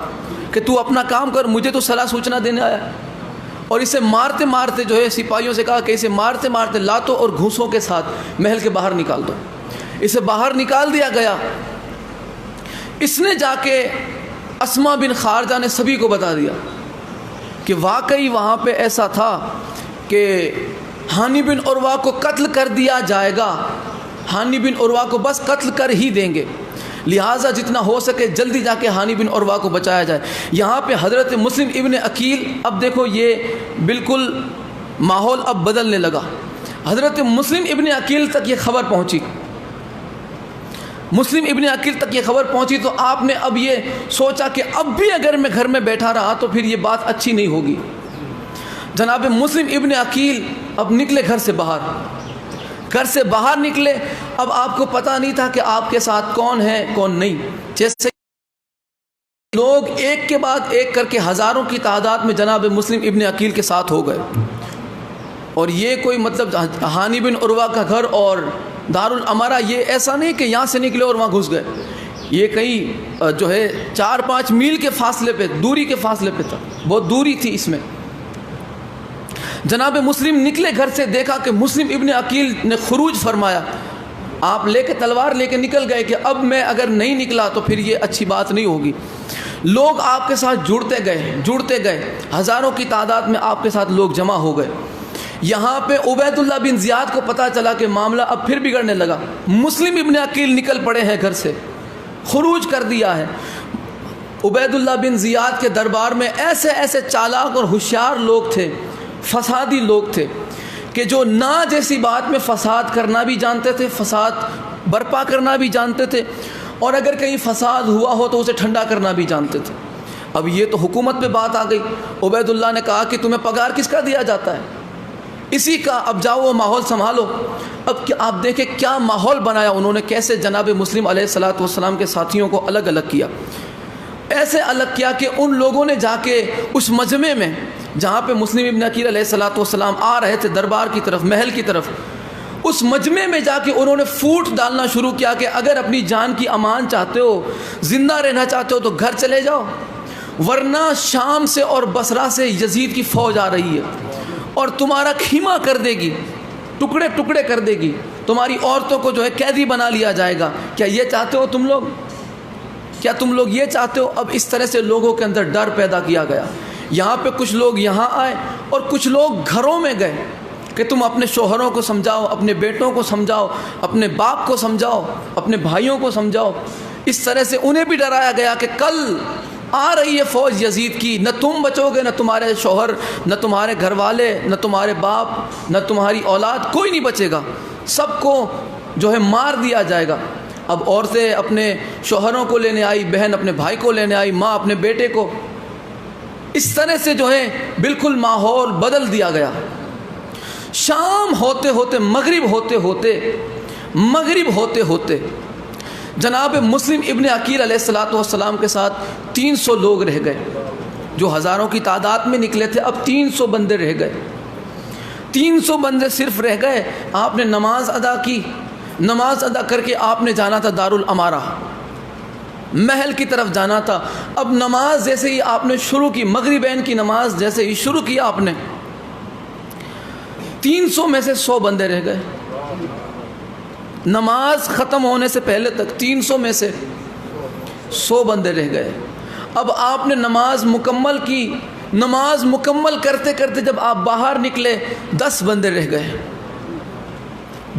کہ تو اپنا کام کر، مجھے تو صلاح سوچنا دینے آیا۔ اور اسے مارتے مارتے جو ہے سپاہیوں سے کہا کہ اسے مارتے مارتے لاتوں اور گھوسوں کے ساتھ محل کے باہر نکال دو۔ اسے باہر نکال دیا گیا۔ اس نے جا کے اسما بن خارجہ نے سبھی کو بتا دیا کہ واقعی وہاں پہ ایسا تھا کہ ہانی بن عروہ کو قتل کر دیا جائے گا، ہانی بن عروہ کو بس قتل کر ہی دیں گے، لہٰذا جتنا ہو سکے جلدی جا کے ہانی بن عروہ کو بچایا جائے۔ یہاں پہ حضرت مسلم ابن عقیل، اب دیکھو یہ بالکل ماحول اب بدلنے لگا۔ حضرت مسلم ابن عقیل تک یہ خبر پہنچی، مسلم ابن عقیل تک یہ خبر پہنچی تو آپ نے اب یہ سوچا کہ اب بھی اگر میں گھر میں بیٹھا رہا تو پھر یہ بات اچھی نہیں ہوگی۔ جناب مسلم ابن عقیل اب نکلے گھر سے باہر نکلے۔ اب آپ کو پتہ نہیں تھا کہ آپ کے ساتھ کون ہے کون نہیں، جیسے لوگ ایک کے بعد ایک کر کے ہزاروں کی تعداد میں جناب مسلم ابن عقیل کے ساتھ ہو گئے۔ اور یہ کوئی مطلب ہانی بن عروہ کا گھر اور دارالامارہ یہ ایسا نہیں کہ یہاں سے نکلے اور وہاں گھس گئے، یہ کہیں جو ہے 4-5 میل کے فاصلے پہ، دوری کے فاصلے پہ تھا، بہت دوری تھی اس میں۔ جناب مسلم نکلے گھر سے، دیکھا کہ مسلم ابن عقیل نے خروج فرمایا، آپ لے کے تلوار لے کے نکل گئے کہ اب میں اگر نہیں نکلا تو پھر یہ اچھی بات نہیں ہوگی۔ لوگ آپ کے ساتھ جڑتے گئے، ہزاروں کی تعداد میں آپ کے ساتھ لوگ جمع ہو گئے۔ یہاں پہ عبید اللہ بن زیاد کو پتہ چلا کہ معاملہ اب پھر بگڑنے لگا، مسلم ابن عقیل نکل پڑے ہیں گھر سے، خروج کر دیا ہے۔ عبید اللہ بن زیاد کے دربار میں ایسے چالاک اور ہوشیار لوگ تھے، فسادی لوگ تھے کہ جو نا جیسی بات میں فساد کرنا بھی جانتے تھے، فساد برپا کرنا بھی جانتے تھے، اور اگر کہیں فساد ہوا ہو تو اسے ٹھنڈا کرنا بھی جانتے تھے۔ اب یہ تو حکومت پہ بات آ گئی۔ عبید اللہ نے کہا کہ تمہیں پگار کس کا دیا جاتا ہے؟ اسی کا، اب جاؤ وہ ماحول سنبھالو۔ اب آپ دیکھیں کیا ماحول بنایا انہوں نے، کیسے جناب مسلم علیہ الصلوۃ والسلام کے ساتھیوں کو الگ الگ کیا، ایسے الگ کیا کہ ان لوگوں نے جا کے اس مجمع میں جہاں پہ مسلم ابن عقیل علیہ الصلوۃ والسلام آ رہے تھے دربار کی طرف، محل کی طرف، اس مجمع میں جا کے انہوں نے فوٹ ڈالنا شروع کیا کہ اگر اپنی جان کی امان چاہتے ہو، زندہ رہنا چاہتے ہو تو گھر چلے جاؤ، ورنہ شام سے اور بصرہ سے یزید کی فوج آ رہی ہے اور تمہارا خیمہ کر دے گی، ٹکڑے ٹکڑے کر دے گی، تمہاری عورتوں کو جو ہے قیدی بنا لیا جائے گا۔ کیا یہ چاہتے ہو تم لوگ؟ کیا تم لوگ یہ چاہتے ہو؟ اب اس طرح سے لوگوں کے اندر ڈر پیدا کیا گیا۔ یہاں پہ کچھ لوگ یہاں آئے اور کچھ لوگ گھروں میں گئے کہ تم اپنے شوہروں کو سمجھاؤ، اپنے بیٹوں کو سمجھاؤ، اپنے باپ کو سمجھاؤ، اپنے بھائیوں کو سمجھاؤ۔ اس طرح سے انہیں بھی ڈرایا گیا کہ کل آ رہی ہے فوج یزید کی، نہ تم بچو گے، نہ تمہارے شوہر، نہ تمہارے گھر والے، نہ تمہارے باپ، نہ تمہاری اولاد، کوئی نہیں بچے گا، سب کو جو ہے مار دیا جائے گا۔ اب عورتیں اپنے شوہروں کو لینے آئی، بہن اپنے بھائی کو لینے آئی، ماں اپنے بیٹے کو، اس طرح سے جو ہے بالکل ماحول بدل دیا گیا۔ شام ہوتے ہوتے، مغرب ہوتے ہوتے جناب مسلم ابن عقیل علیہ السلام کے ساتھ 300 لوگ رہ گئے، جو ہزاروں کی تعداد میں نکلے تھے، اب 300 بندے رہ گئے۔ 300 بندے صرف رہ گئے۔ آپ نے نماز ادا کی، نماز ادا کر کے آپ نے جانا تھا دارالامارہ، محل کی طرف جانا تھا۔ اب نماز جیسے ہی آپ نے شروع کی، مغربین کی نماز جیسے ہی شروع کی آپ نے، 300 میں سے 100 بندے رہ گئے۔ نماز ختم ہونے سے پہلے تک 300 میں سے 100 بندے رہ گئے۔ اب آپ نے نماز مکمل کی، نماز مکمل کرتے کرتے جب آپ باہر نکلے 10 بندے رہ گئے،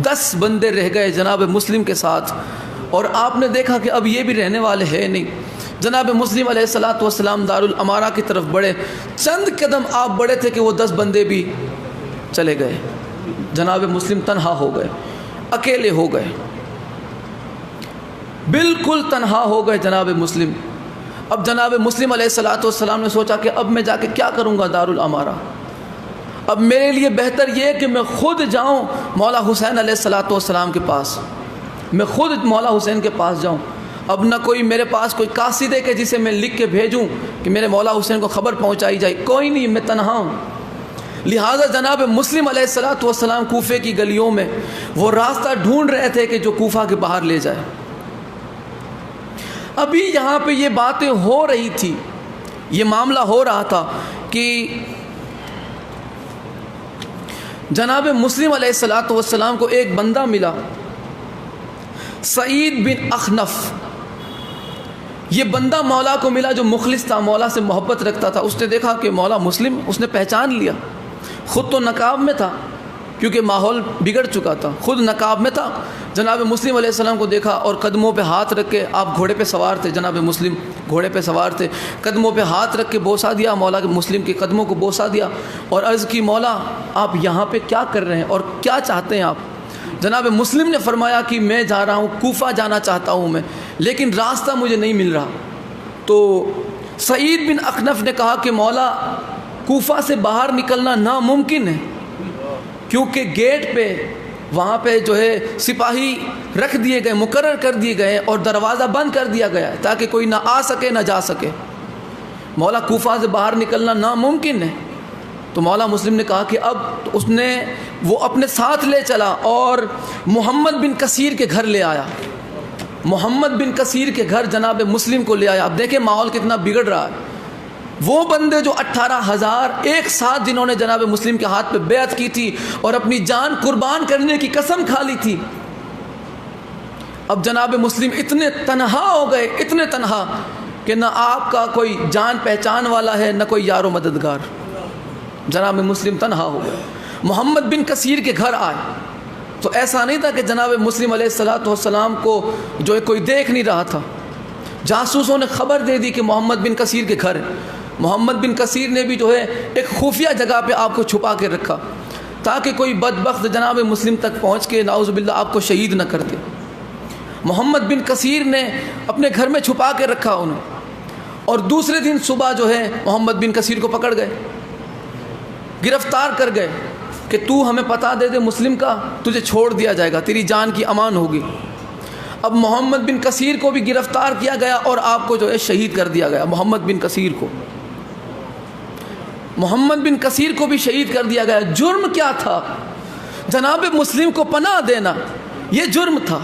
10 بندے رہ گئے جناب مسلم کے ساتھ۔ اور آپ نے دیکھا کہ اب یہ بھی رہنے والے ہیں نہیں۔ جناب مسلم علیہ السلام دارالامارہ کی طرف بڑھے، چند قدم آپ بڑھے تھے کہ وہ 10 بندے بھی چلے گئے۔ جناب مسلم تنہا ہو گئے، اکیلے ہو گئے، بالکل تنہا ہو گئے جناب مسلم۔ اب جناب مسلم علیہ السلام نے سوچا کہ اب میں جا کے کیا کروں گا دارالامارہ، اب میرے لیے بہتر یہ ہے کہ میں خود جاؤں مولا حسین علیہ السلام کے پاس، میں خود مولا حسین کے پاس جاؤں۔ اب نہ کوئی میرے پاس کوئی قاصد ہے کہ جسے میں لکھ کے بھیجوں کہ میرے مولا حسین کو خبر پہنچائی جائے، کوئی نہیں، میں تنہا ہوں۔ لہٰذا جناب مسلم علیہ السلام کوفے کی گلیوں میں وہ راستہ ڈھونڈ رہے تھے کہ جو کوفہ کے باہر لے جائے۔ ابھی یہاں پہ یہ باتیں ہو رہی تھی، یہ معاملہ ہو رہا تھا کہ جناب مسلم علیہ السلام کو ایک بندہ ملا، سعید بن اخنف۔ یہ بندہ مولا کو ملا جو مخلص تھا، مولا سے محبت رکھتا تھا۔ اس نے دیکھا کہ مولا مسلم، اس نے پہچان لیا، خود تو نقاب میں تھا کیونکہ ماحول بگڑ چکا تھا، خود نقاب میں تھا۔ جناب مسلم علیہ السلام کو دیکھا اور قدموں پہ ہاتھ رکھ کے، آپ گھوڑے پہ سوار تھے، جناب مسلم گھوڑے پہ سوار تھے، قدموں پہ ہاتھ رکھ کے بوسہ دیا، مولا کے مسلم کے قدموں کو بوسہ دیا اور عرض کی، مولا آپ یہاں پہ کیا کر رہے ہیں اور کیا چاہتے ہیں آپ؟ جناب مسلم نے فرمایا کہ میں جا رہا ہوں، کوفہ جانا چاہتا ہوں میں، لیکن راستہ مجھے نہیں مل رہا۔ تو سعید بن اخنف نے کہا کہ مولا کوفہ سے باہر نکلنا ناممکن ہے، کیونکہ گیٹ پہ وہاں پہ جو ہے سپاہی رکھ دیے گئے، مقرر کر دیے گئے اور دروازہ بند کر دیا گیا ہے تاکہ کوئی نہ آ سکے نہ جا سکے۔ مولا کوفہ سے باہر نکلنا ناممکن ہے۔ تو مولا مسلم نے کہا کہ اب اس نے وہ اپنے ساتھ لے چلا اور محمد بن کثیر کے گھر لے آیا، محمد بن کثیر کے گھر جناب مسلم کو لے آیا۔ اب دیکھیں ماحول کتنا بگڑ رہا ہے۔ وہ بندے جو 18,000 ایک ساتھ جنہوں نے جناب مسلم کے ہاتھ پہ بیعت کی تھی اور اپنی جان قربان کرنے کی قسم کھا لی تھی، اب جناب مسلم اتنے تنہا ہو گئے، اتنے تنہا کہ نہ آپ کا کوئی جان پہچان والا ہے، نہ کوئی یار و مددگار۔ جناب مسلم تنہا ہو گئے، محمد بن کثیر کے گھر آئے تو ایسا نہیں تھا کہ جناب مسلم علیہ السلام کو جو ہے کوئی دیکھ نہیں رہا تھا۔ جاسوسوں نے خبر دے دی کہ محمد بن کثیر کے گھر ہے۔ محمد بن کثیر نے بھی جو ہے ایک خفیہ جگہ پہ آپ کو چھپا کے رکھا تاکہ کوئی بدبخت جناب مسلم تک پہنچ کے نعوذ باللہ آپ کو شہید نہ کر دے۔ محمد بن کثیر نے اپنے گھر میں چھپا کے رکھا انہیں، اور دوسرے دن صبح جو ہے محمد بن کثیر کو پکڑ گئے، گرفتار کر گئے کہ تو ہمیں پتہ دے دے مسلم کا، تجھے چھوڑ دیا جائے گا، تیری جان کی امان ہوگی۔ اب محمد بن کثیر کو بھی گرفتار کیا گیا اور آپ کو جو ہے شہید کر دیا گیا۔ محمد بن کثیر کو، محمد بن کثیر کو بھی شہید کر دیا گیا۔ جرم کیا تھا؟ جناب مسلم کو پناہ دینا، یہ جرم تھا۔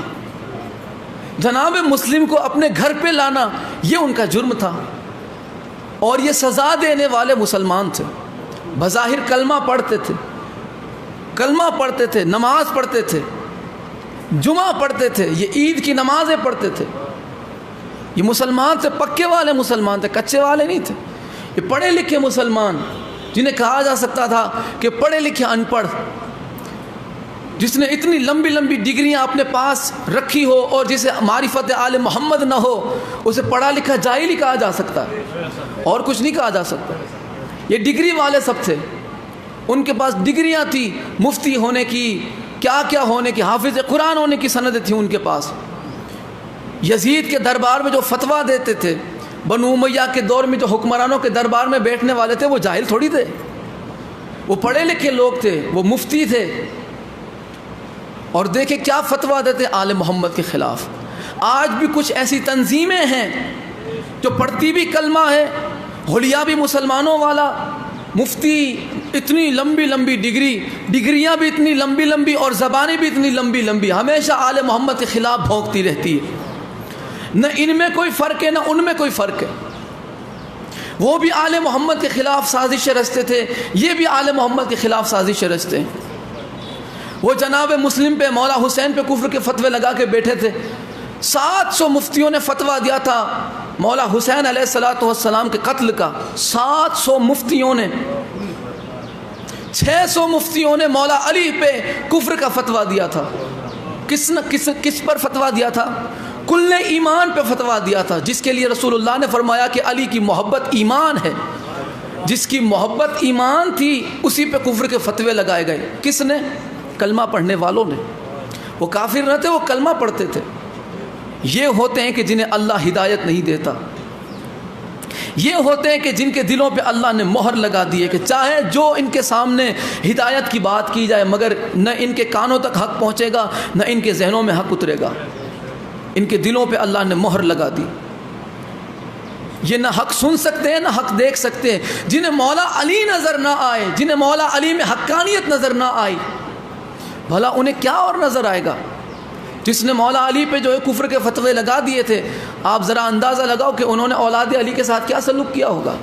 جناب مسلم کو اپنے گھر پہ لانا، یہ ان کا جرم تھا، اور یہ سزا دینے والے مسلمان تھے۔ بظاہر کلمہ پڑھتے تھے، کلمہ پڑھتے تھے، نماز پڑھتے تھے، جمعہ پڑھتے تھے، یہ عید کی نمازیں پڑھتے تھے، یہ مسلمان تھے، پکے والے مسلمان تھے، کچے والے نہیں تھے۔ یہ پڑھے لکھے مسلمان جنہیں کہا جا سکتا تھا کہ پڑھے لکھے ان پڑھ، جس نے اتنی لمبی لمبی ڈگریاں اپنے پاس رکھی ہو اور جسے معرفت آل محمد نہ ہو، اسے پڑھا لکھا جاہل ہی کہا جا سکتا ہے، اور کچھ نہیں کہا جا سکتا۔ یہ ڈگری والے سب تھے، ان کے پاس ڈگریاں تھی، مفتی ہونے کی، کیا کیا ہونے کی، حافظ قرآن ہونے کی سندیں تھیں ان کے پاس۔ یزید کے دربار میں جو فتویٰ دیتے تھے، بنو امیہ کے دور میں جو حکمرانوں کے دربار میں بیٹھنے والے تھے، وہ جاہل تھوڑی تھے، وہ پڑھے لکھے لوگ تھے، وہ مفتی تھے۔ اور دیکھیں کیا فتویٰ دیتے آل محمد کے خلاف۔ آج بھی کچھ ایسی تنظیمیں ہیں جو پڑھتی بھی کلمہ ہے، حلیہ بھی مسلمانوں والا، مفتی اتنی لمبی لمبی ڈگریاں بھی اتنی لمبی لمبی اور زبانیں بھی اتنی لمبی لمبی، ہمیشہ آل محمد کے خلاف بھونکتی رہتی ہے۔ نہ ان میں کوئی فرق ہے نہ ان میں کوئی فرق ہے۔ وہ بھی آل محمد کے خلاف سازشیں رچتے تھے، یہ بھی آل محمد کے خلاف سازشیں رچتے ہیں۔ وہ جناب مسلم پہ، مولا حسین پہ کفر کے فتوے لگا کے بیٹھے تھے۔ 700 مفتیوں نے فتویٰ دیا تھا مولا حسین علیہ السلام کے قتل کا، 700 مفتیوں نے۔ 600 مفتیوں نے مولا علی پہ کفر کا فتویٰ دیا تھا۔ کس پر فتویٰ دیا تھا؟ کل ایمان پہ فتویٰ دیا تھا، جس کے لیے رسول اللہ نے فرمایا کہ علی کی محبت ایمان ہے۔ جس کی محبت ایمان تھی اسی پہ کفر کے فتوے لگائے گئے۔ کس نے؟ کلمہ پڑھنے والوں نے۔ وہ کافر نہ تھے، وہ کلمہ پڑھتے تھے۔ یہ ہوتے ہیں کہ جنہیں اللہ ہدایت نہیں دیتا، یہ ہوتے ہیں کہ جن کے دلوں پہ اللہ نے مہر لگا دی ہے کہ چاہے جو ان کے سامنے ہدایت کی بات کی جائے، مگر نہ ان کے کانوں تک حق پہنچے گا نہ ان کے ذہنوں میں حق اترے گا۔ ان کے دلوں پہ اللہ نے مہر لگا دی، یہ نہ حق سن سکتے ہیں نہ حق دیکھ سکتے ہیں۔ جنہیں مولا علی نظر نہ آئے، جنہیں مولا علی میں حقانیت نظر نہ آئی، بھلا انہیں کیا اور نظر آئے گا؟ جس نے مولا علی پہ جو ہے کفر کے فتوے لگا دیے تھے، آپ ذرا اندازہ لگاؤ کہ انہوں نے اولاد علی کے ساتھ کیا سلوک کیا ہوگا،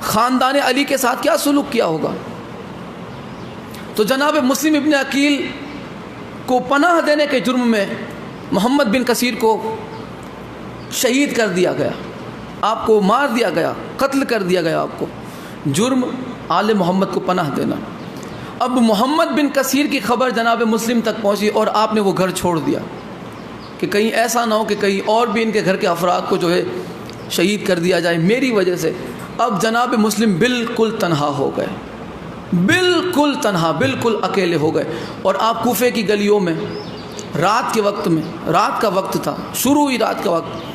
خاندان علی کے ساتھ کیا سلوک کیا ہوگا۔ تو جناب مسلم ابن عقیل کو پناہ دینے کے جرم میں محمد بن کثیر کو شہید کر دیا گیا، آپ کو مار دیا گیا، قتل کر دیا گیا آپ کو۔ جرم آل محمد کو پناہ دینا۔ اب محمد بن کثیر کی خبر جناب مسلم تک پہنچی اور آپ نے وہ گھر چھوڑ دیا کہ کہیں ایسا نہ ہو کہ کہیں اور بھی ان کے گھر کے افراد کو جو ہے شہید کر دیا جائے میری وجہ سے۔ اب جناب مسلم بالکل تنہا ہو گئے، بالکل تنہا، بالکل اکیلے ہو گئے۔ اور آپ کوفے کی گلیوں میں رات کے وقت میں، رات کا وقت تھا، شروع ہی رات کا وقت،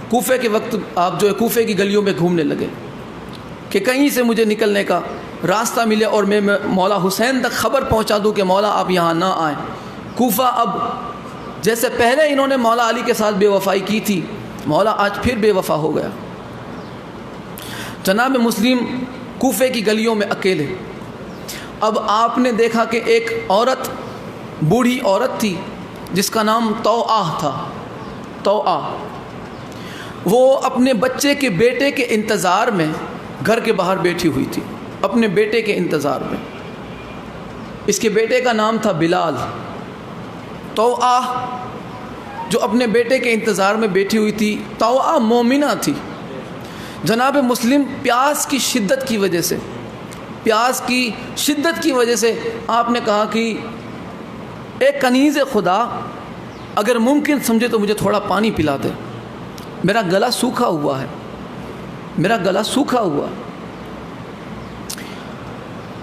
کوفے کے وقت آپ جو ہے کوفے کی گلیوں میں گھومنے لگے کہ کہیں سے مجھے نکلنے کا راستہ ملے اور میں مولا حسین تک خبر پہنچا دوں کہ مولا آپ یہاں نہ آئیں۔ کوفہ اب جیسے پہلے انہوں نے مولا علی کے ساتھ بے وفائی کی تھی، مولا آج پھر بے وفا ہو گیا۔ جناب مسلم کوفے کی گلیوں میں اکیلے۔ اب آپ نے دیکھا کہ ایک عورت، بوڑھی عورت تھی جس کا نام توآہ تھا، توآہ، وہ اپنے بچے کے بیٹے کے انتظار میں گھر کے باہر بیٹھی ہوئی تھی، اپنے بیٹے کے انتظار میں۔ اس کے بیٹے کا نام تھا بلال۔ توآہ جو اپنے بیٹے کے انتظار میں بیٹھی ہوئی تھی، توآہ مومنہ تھی۔ جناب مسلم پیاس کی شدت کی وجہ سے، پیاس کی شدت کی وجہ سے آپ نے کہا کہ اے کنیز خدا، اگر ممکن سمجھے تو مجھے تھوڑا پانی پلا دے، میرا گلا سوکھا ہوا ہے، میرا گلا سوکھا ہوا۔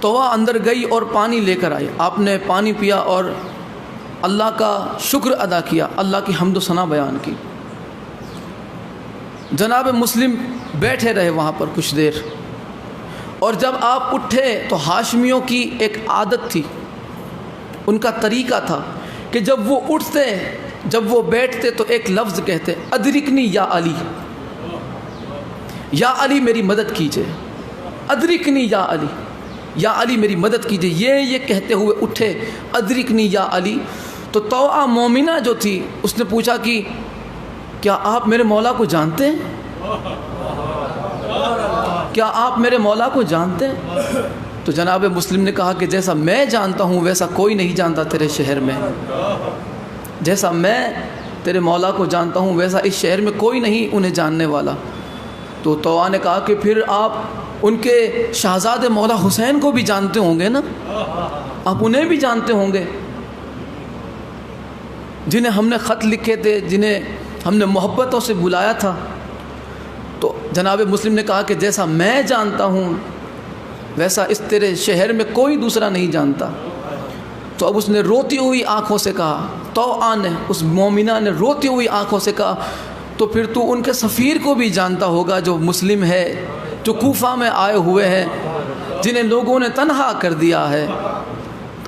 تو وہ اندر گئی اور پانی لے کر آئی۔ آپ نے پانی پیا اور اللہ کا شکر ادا کیا، اللہ کی حمد و ثنا بیان کی۔ جناب مسلم بیٹھے رہے وہاں پر کچھ دیر، اور جب آپ اٹھے تو ہاشمیوں کی ایک عادت تھی، ان کا طریقہ تھا کہ جب وہ اٹھتے، جب وہ بیٹھتے تو ایک لفظ کہتے، ادرکنی یا علی، یا علی میری مدد کیجئے، ادرکنی یا علی، یا علی میری مدد کیجئے۔ یہ کہتے ہوئے اٹھے، ادرکنی یا علی۔ تو توآہ مومنہ جو تھی اس نے پوچھا کہ کیا آپ میرے مولا کو جانتے ہیں؟ کیا آپ میرے مولا کو جانتے ہیں؟ تو جناب مسلم نے کہا کہ جیسا میں جانتا ہوں ویسا کوئی نہیں جانتا تیرے شہر میں، جیسا میں تیرے مولا کو جانتا ہوں ویسا اس شہر میں کوئی نہیں انہیں جاننے والا۔ تو توآہ نے کہا کہ پھر آپ ان کے شہزادے مولا حسین کو بھی جانتے ہوں گے نا؟ آپ انہیں بھی جانتے ہوں گے جنہیں ہم نے خط لکھے تھے، جنہیں ہم نے محبتوں سے بلایا تھا۔ تو جناب مسلم نے کہا کہ جیسا میں جانتا ہوں ویسا اس تیرے شہر میں کوئی دوسرا نہیں جانتا۔ تو اب اس نے روتی ہوئی آنکھوں سے کہا، توآ نے، اس مومنہ نے روتی ہوئی آنکھوں سے کہا، تو پھر تو ان کے سفیر کو بھی جانتا ہوگا جو مسلم ہے، جو کوفہ میں آئے ہوئے ہیں، جنہیں لوگوں نے تنہا کر دیا ہے،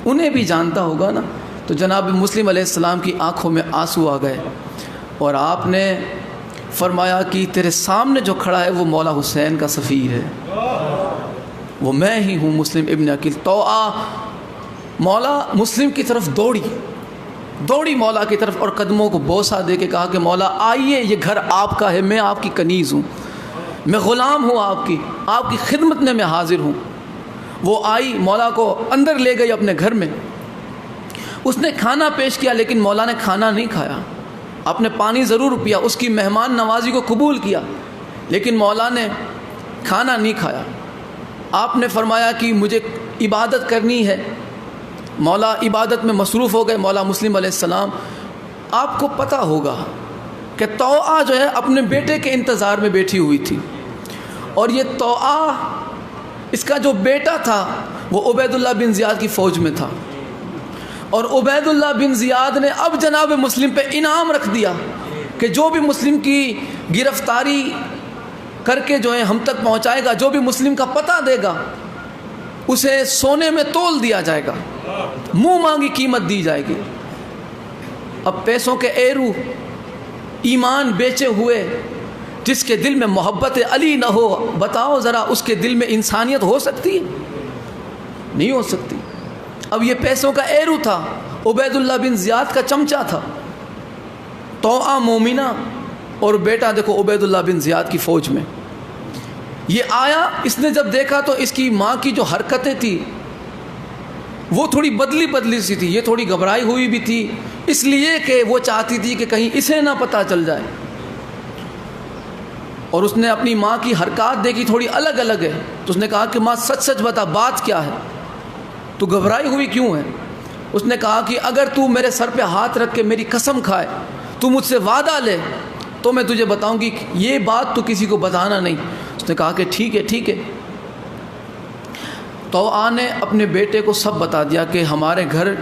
انہیں بھی جانتا ہوگا نا۔ تو جناب مسلم علیہ السلام کی آنکھوں میں آنسو آ گئے اور آپ نے فرمایا کہ تیرے سامنے جو کھڑا ہے وہ مولا حسین کا سفیر ہے، وہ میں ہی ہوں مسلم ابن عقیل۔ توآ مولا مسلم کی طرف دوڑی مولا کی طرف اور قدموں کو بوسہ دے کے کہا کہ مولا آئیے، یہ گھر آپ کا ہے، میں آپ کی کنیز ہوں، میں غلام ہوں آپ کی خدمت میں حاضر ہوں۔ وہ آئی، مولا کو اندر لے گئی اپنے گھر میں، اس نے کھانا پیش کیا لیکن مولا نے کھانا نہیں کھایا، آپ نے پانی ضرور پیا، اس کی مہمان نوازی کو قبول کیا، لیکن مولا نے کھانا نہیں کھایا۔ آپ نے فرمایا کہ مجھے عبادت کرنی ہے، مولا عبادت میں مصروف ہو گئے۔ مولا مسلم علیہ السلام، آپ کو پتہ ہوگا کہ توآ جو ہے اپنے بیٹے کے انتظار میں بیٹھی ہوئی تھی، اور یہ توآ، اس کا جو بیٹا تھا وہ عبید اللہ بن زیاد کی فوج میں تھا، اور عبید اللہ بن زیاد نے اب جناب مسلم پہ انعام رکھ دیا کہ جو بھی مسلم کی گرفتاری کر کے جو ہے ہم تک پہنچائے گا، جو بھی مسلم کا پتہ دے گا، اسے سونے میں تول دیا جائے گا، منہ مانگی قیمت دی جائے گی۔ اب پیسوں کے ایرو، ایمان بیچے ہوئے، جس کے دل میں محبت علی نہ ہو، بتاؤ ذرا اس کے دل میں انسانیت ہو سکتی ہے؟ نہیں ہو سکتی۔ اب یہ پیسوں کا ایرو تھا، عبید اللہ بن زیاد کا چمچہ تھا، توآ مومنہ، اور بیٹا دیکھو عبید اللہ بن زیاد کی فوج میں۔ یہ آیا، اس نے جب دیکھا تو اس کی ماں کی جو حرکتیں تھی وہ تھوڑی بدلی سی تھی، یہ تھوڑی گھبرائی ہوئی بھی تھی، اس لیے کہ وہ چاہتی تھی کہ کہیں اسے نہ پتہ چل جائے، اور اس نے اپنی ماں کی حرکات دیکھی تھوڑی الگ ہے، تو اس نے کہا کہ ماں سچ بتا، بات کیا ہے، تو گھبرائی ہوئی کیوں ہے؟ اس نے کہا کہ اگر تو میرے سر پہ ہاتھ رکھ کے میری قسم کھائے، تو مجھ سے وعدہ لے، تو میں تجھے بتاؤں گی یہ بات تو کسی کو بتانا نہیں۔ اس نے کہا کہ ٹھیک ہے۔ توآ نے اپنے بیٹے کو سب بتا دیا کہ ہمارے گھر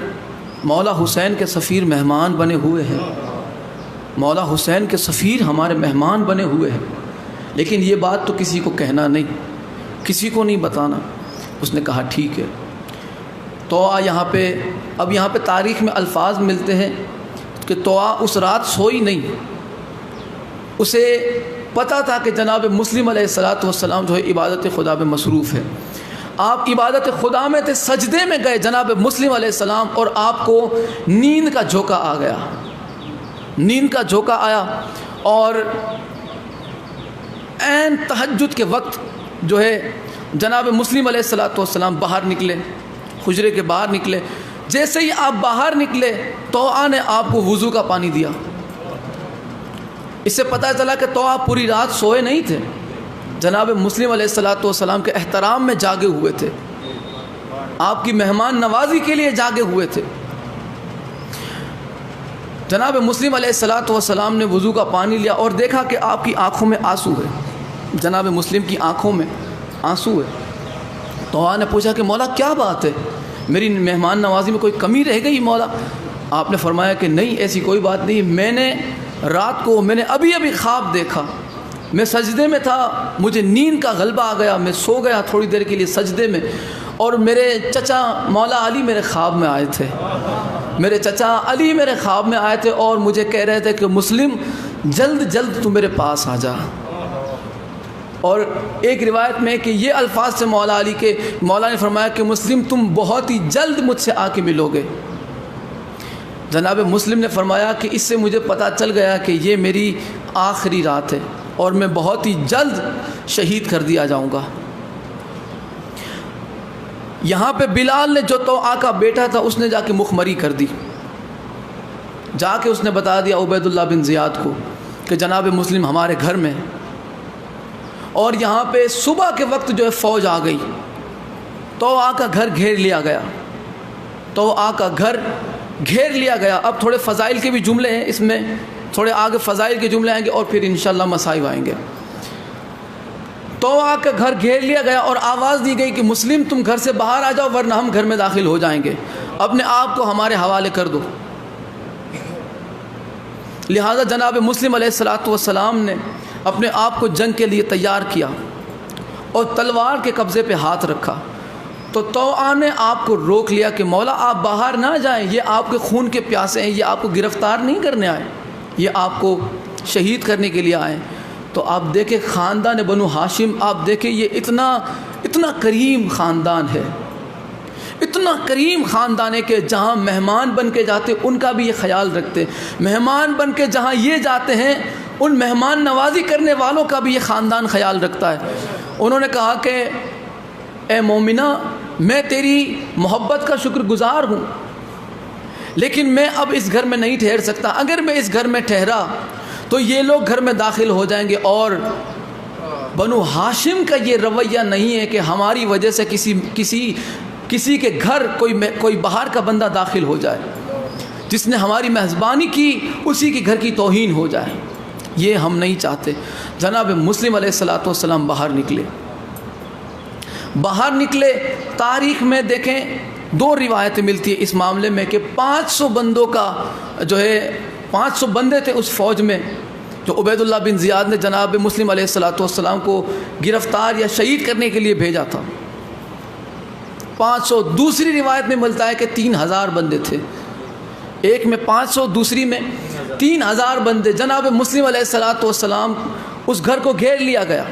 مولا حسین کے سفیر مہمان بنے ہوئے ہیں، مولا حسین کے سفیر ہمارے مہمان بنے ہوئے ہیں، لیکن یہ بات تو کسی کو کہنا نہیں، کسی کو نہیں بتانا۔ اس نے کہا ٹھیک ہے۔ توآ یہاں پہ تاریخ میں الفاظ ملتے ہیں کہ توآ اس رات سوئی نہیں، اسے پتہ تھا کہ جناب مسلم علیہ السلام جو ہے عبادت خدا میں مصروف ہے۔ آپ عبادت خدا میں تھے، سجدے میں گئے جناب مسلم علیہ السلام، اور آپ کو نیند کا جھونکا آیا، اور عین تہجد کے وقت جو ہے جناب مسلم علیہ السلام باہر نکلے، حجرے کے باہر نکلے۔ جیسے ہی آپ باہر نکلے، توآ نے آپ کو وضو کا پانی دیا۔ اس سے پتہ چلا کہ توآ پوری رات سوئے نہیں تھے، جناب مسلم علیہ السلام کے احترام میں جاگے ہوئے تھے، آپ کی مہمان نوازی کے لیے جاگے ہوئے تھے۔ جناب مسلم علیہ السلام نے وضو کا پانی لیا اور دیکھا کہ آپ کی آنکھوں میں آنسو ہے، جناب مسلم کی آنکھوں میں آنسو ہے۔ توآ نے پوچھا کہ مولا کیا بات ہے، میری مہمان نوازی میں کوئی کمی رہ گئی مولا؟ آپ نے فرمایا کہ نہیں، ایسی کوئی بات نہیں، میں نے رات کو ابھی خواب دیکھا، میں سجدے میں تھا، مجھے نیند کا غلبہ آ گیا، میں سو گیا تھوڑی دیر کے لیے سجدے میں، اور میرے چچا مولا علی میرے خواب میں آئے تھے، اور مجھے کہہ رہے تھے کہ مسلم جلد تو میرے پاس آ جا۔ اور ایک روایت میں کہ یہ الفاظ سے مولا نے فرمایا کہ مسلم تم بہت ہی جلد مجھ سے آ کے ملو گے۔ جناب مسلم نے فرمایا کہ اس سے مجھے پتہ چل گیا کہ یہ میری آخری رات ہے اور میں بہت ہی جلد شہید کر دیا جاؤں گا۔ یہاں پہ بلال نے جو توآ کا بیٹا تھا اس نے جا کے مخمری کر دی، جا کے اس نے بتا دیا عبید اللہ بن زیاد کو کہ جناب مسلم ہمارے گھر میں، اور یہاں پہ صبح کے وقت جو ہے فوج آ گئی، توآ کا گھر گھیر لیا گیا، تو وہ آقا گھر گھیر لیا گیا. اب تھوڑے فضائل کے بھی جملے ہیں اس میں, تھوڑے آگے فضائل کے جملے آئیں گے اور پھر انشاءاللہ مصائب آئیں گے. تو آ کے گھر گھیر لیا گیا اور آواز دی گئی کہ مسلم تم گھر سے باہر آ جاؤ ورنہ ہم گھر میں داخل ہو جائیں گے, اپنے آپ کو ہمارے حوالے کر دو. لہذا جناب مسلم علیہ السلام نے اپنے آپ کو جنگ کے لیے تیار کیا اور تلوار کے قبضے پہ ہاتھ رکھا. تو طوعا نے آپ کو روک لیا کہ مولا آپ باہر نہ جائیں, یہ آپ کے خون کے پیاسے ہیں, یہ آپ کو گرفتار نہیں کرنے آئے, یہ آپ کو شہید کرنے کے لیے آئے. تو آپ دیکھیں خاندان بنو ہاشم, آپ دیکھیں یہ اتنا کریم خاندان ہے, اتنا کریم خاندان ہے کہ جہاں مہمان بن کے جاتے ان کا بھی یہ خیال رکھتے, مہمان بن کے جہاں یہ جاتے ہیں ان مہمان نوازی کرنے والوں کا بھی یہ خاندان خیال رکھتا ہے. انہوں نے کہا کہ اے مومنہ میں تیری محبت کا شکر گزار ہوں, لیکن میں اب اس گھر میں نہیں ٹھہر سکتا. اگر میں اس گھر میں ٹھہرا تو یہ لوگ گھر میں داخل ہو جائیں گے, اور بنو ہاشم کا یہ رویہ نہیں ہے کہ ہماری وجہ سے کسی کے گھر کوئی باہر کا بندہ داخل ہو جائے, جس نے ہماری میزبانی کی اسی کے گھر کی توہین ہو جائے. یہ ہم نہیں چاہتے. جناب مسلم علیہ السلام باہر نکلے. تاریخ میں دیکھیں 2 روایتیں ملتی ہیں اس معاملے میں کہ 500 بندوں کا جو ہے 500 بندے تھے اس فوج میں جو عبید اللہ بن زیاد نے جناب مسلم علیہ السلام کو گرفتار یا شہید کرنے کے لیے بھیجا تھا. 500. دوسری روایت میں ملتا ہے کہ 3000 بندے تھے. ایک میں 500, دوسری میں 3000 بندے. جناب مسلم علیہ السلام اس گھر کو گھیر لیا گیا.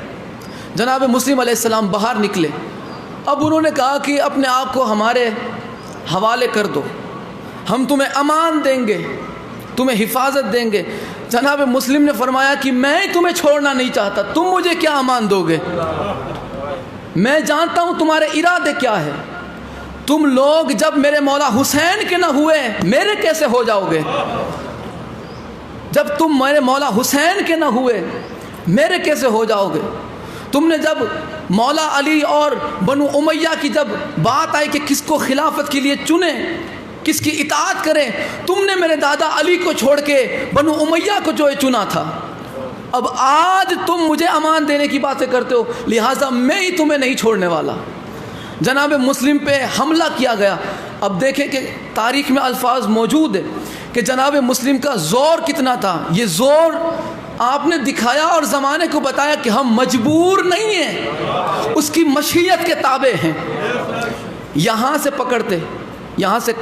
جناب مسلم علیہ السلام باہر نکلے. اب انہوں نے کہا کہ اپنے آپ کو ہمارے حوالے کر دو, ہم تمہیں امان دیں گے, تمہیں حفاظت دیں گے. جناب مسلم نے فرمایا کہ میں تمہیں چھوڑنا نہیں چاہتا, تم مجھے کیا امان دو گے؟ میں جانتا ہوں تمہارے ارادے کیا ہے. تم لوگ جب میرے مولا حسین کے نہ ہوئے میرے کیسے ہو جاؤ گے؟ جب تم میرے مولا حسین کے نہ ہوئے میرے کیسے ہو جاؤ گے؟ تم نے جب مولا علی اور بنو امیہ کی جب بات آئی کہ کس کو خلافت کے لیے چنے, کس کی اطاعت کریں, تم نے میرے دادا علی کو چھوڑ کے بنو امیہ کو جو چنا تھا. اب آج تم مجھے امان دینے کی باتیں کرتے ہو, لہٰذا میں ہی تمہیں نہیں چھوڑنے والا. جناب مسلم پہ حملہ کیا گیا. اب دیکھیں کہ تاریخ میں الفاظ موجود ہے کہ جناب مسلم کا زور کتنا تھا. یہ زور آپ نے دکھایا اور زمانے کو بتایا کہ ہم مجبور نہیں ہیں, اس کی مشیت کے تابع ہیں. یہاں سے پکڑتے, یہاں سے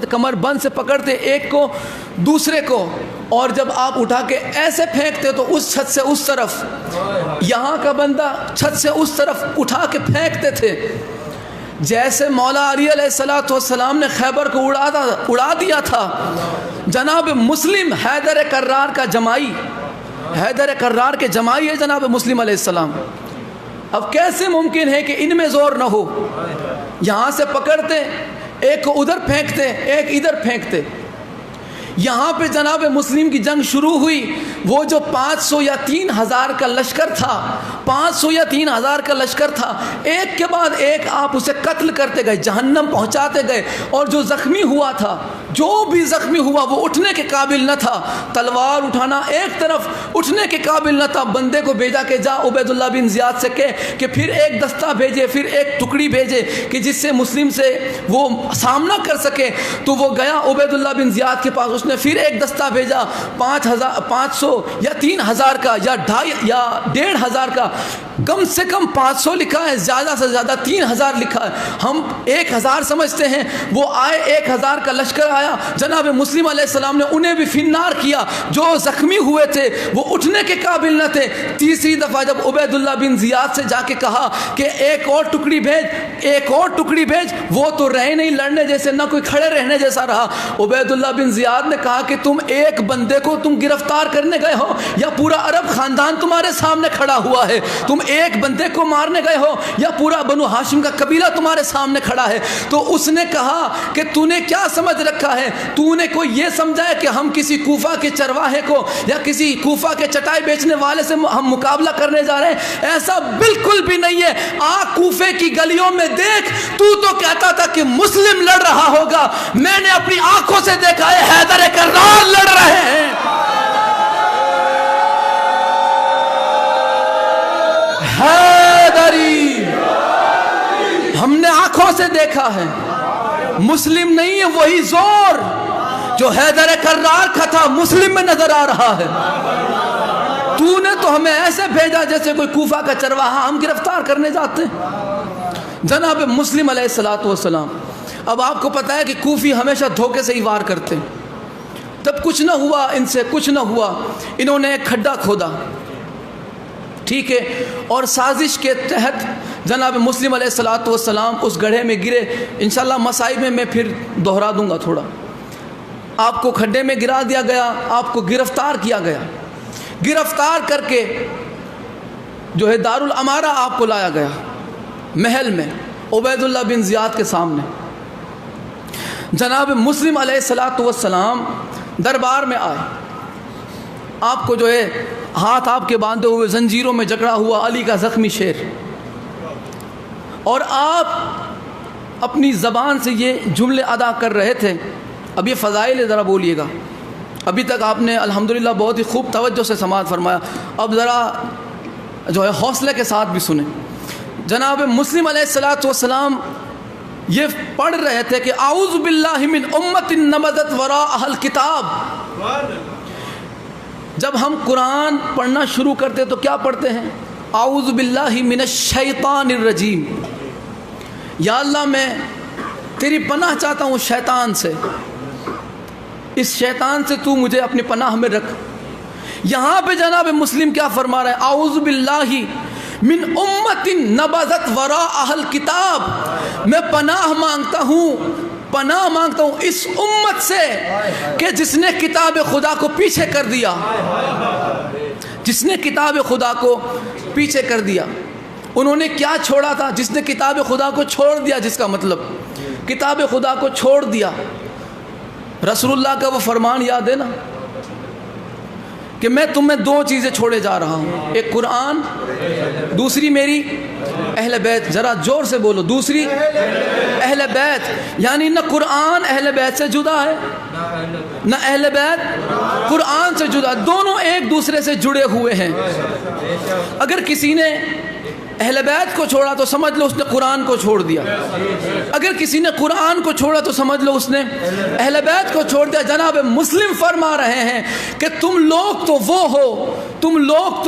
کمر بند سے پکڑتے ایک کو دوسرے کو, اور جب آپ اٹھا کے ایسے پھینکتے تو اس چھت سے اس طرف, یہاں کا بندہ چھت سے اس طرف اٹھا کے پھینکتے تھے. جیسے مولا علی علیہ السلام نے خیبر کو اڑا دیا تھا. جناب مسلم حیدر کرار کا جمائی, حیدر کرار کے جمائی ہے جناب مسلم علیہ السلام. اب کیسے ممکن ہے کہ ان میں زور نہ ہو؟ یہاں سے پکڑتے, ایک کو ادھر پھینکتے, ایک ادھر پھینکتے. یہاں پہ جناب مسلم کی جنگ شروع ہوئی. وہ جو 500 یا 3000 کا لشکر تھا, 500 یا 3000 کا لشکر تھا, ایک کے بعد ایک آپ اسے قتل کرتے گئے, جہنم پہنچاتے گئے. اور جو زخمی ہوا تھا, جو بھی زخمی ہوا وہ اٹھنے کے قابل نہ تھا, تلوار اٹھانا ایک طرف, اٹھنے کے قابل نہ تھا. بندے کو بھیجا کہ جا عبید اللہ بن زیاد سے کہ پھر ایک دستہ بھیجے, پھر ایک ٹکڑی بھیجے کہ جس سے مسلم سے وہ سامنا کر سکے. تو وہ گیا عبید اللہ بن زیاد کے پاس, اس نے پھر ایک دستہ بھیجا 500 یا 3000 کا یا 1500 کا. کم سے کم 500 لکھا ہے, زیادہ سے زیادہ 3000 لکھا ہے. ہم 1000 سمجھتے ہیں. وہ آئے, 1000 کا لشکر آیا. جناب مسلم علیہ السلام نے انہیں بھی فنار کیا. جو زخمی ہوئے تھے وہ اٹھنے کے قابل نہ تھے. تیسری دفعہ جب عبید اللہ بن زیاد سے جا کے کہا کہ ایک اور ٹکڑی بھیج, ایک اور ٹکڑی بھیج, وہ تو رہے نہیں لڑنے جیسے, نہ کوئی کھڑے رہنے جیسا رہا. عبید اللہ بن زیاد نے کہا کہ تم ایک بندے کو تم گرفتار کرنے گئے ہو یا پورا عرب خاندان تمہارے سامنے کھڑا ہوا ہے؟ تم ایک بندے کو مارنے گئے ہو یا پورا بنو ہاشم کا قبیلہ تمہارے سامنے کھڑا ہے؟ تو اس نے کہا کہ تو نے کیا سمجھ رکھا ہے؟ تو نے کوئی یہ سمجھا ہے کہ ہم کسی کوفہ کے چرواہے کو یا کسی کوفہ کے چٹائی بیچنے والے سے ہم مقابلہ کرنے جا رہے ہیں؟ ایسا بالکل بھی نہیں ہے۔ آ کوفے کی گلیوں میں دیکھ، تو کہتا تھا کہ مسلم لڑ رہا ہوگا، میں نے اپنی آنکھوں سے دیکھا ہے حیدر کرار لڑ رہے ہیں۔ حیدری ہم نے آنکھوں سے دیکھا ہے، مسلم نہیں ہے، وہی زور جو حیدر کرار کا تھا مسلم میں نظر آ رہا ہے۔ تو نے تو ہمیں ایسے بھیجا جیسے کوئی کوفہ کا چرواہا ہم گرفتار کرنے جاتے ہیں۔ جناب مسلم علیہ السلام، اب آپ کو پتا ہے کہ کوفی ہمیشہ دھوکے سے ہی وار کرتے ہیں۔ تب کچھ نہ ہوا، ان سے کچھ نہ ہوا، انہوں نے ایک کھڈا کھودا، ٹھیک ہے، اور سازش کے تحت جناب مسلم علیہ السلام اس گڑھے میں گرے۔ انشاءاللہ مسائب میں پھر دہرا دوں گا تھوڑا۔ آپ کو کھڈے میں گرا دیا گیا، آپ کو گرفتار کیا گیا، گرفتار کر کے جو ہے دارالامارہ آپ کو لایا گیا، محل میں عبید اللہ بن زیاد کے سامنے۔ جناب مسلم علیہ السلام دربار میں آئے، آپ کو جو ہے ہاتھ آپ کے باندھے ہوئے، زنجیروں میں جکڑا ہوا علی کا زخمی شیر، اور آپ اپنی زبان سے یہ جملے ادا کر رہے تھے۔ اب یہ فضائل ذرا بولیے گا، ابھی تک آپ نے الحمدللہ بہت ہی خوب توجہ سے سماعت فرمایا، اب ذرا جو ہے حوصلے کے ساتھ بھی سنیں۔ جناب مسلم علیہ السلام یہ پڑھ رہے تھے کہ اعوذ باللہ من امت نبذت وراء الکتاب۔ جب ہم قرآن پڑھنا شروع کرتے تو کیا پڑھتے ہیں؟ اعوذ باللہ من الشیطان الرجیم، یا اللہ میں تیری پناہ چاہتا ہوں شیطان سے، اس شیطان سے تو مجھے اپنی پناہ میں رکھ۔ یہاں پہ جناب مسلم کیا فرما رہے ہیں؟ اعوذ باللہ من امت نبذت وراء الکتاب، میں پناہ مانگتا ہوں اس امت سے کہ جس نے کتاب خدا کو پیچھے کر دیا، جس نے کتاب خدا کو پیچھے کر دیا۔ انہوں نے کیا چھوڑا تھا؟ جس نے کتاب خدا کو چھوڑ دیا، جس کا مطلب کتاب خدا کو چھوڑ دیا۔ رسول اللہ کا وہ فرمان یاد ہے نا کہ میں تمہیں دو چیزیں چھوڑے جا رہا ہوں، ایک قرآن، دوسری میری اہل بیت۔ ذرا زور سے بولو، دوسری اہل بیت، یعنی نہ قرآن اہل بیت سے جدا ہے، نہ اہل بیت قرآن سے جدا، دونوں ایک دوسرے سے جڑے ہوئے ہیں۔ اگر کسی نے اہل بیت کو چھوڑا تو سمجھ لو اس نے قرآن کو چھوڑ دیا، اگر کسی نے قرآن کو چھوڑا تو سمجھ لو اس نے اہل بیت کو چھوڑ دیا۔ جناب مسلم فرما رہے ہیں کہ تم لوگ تو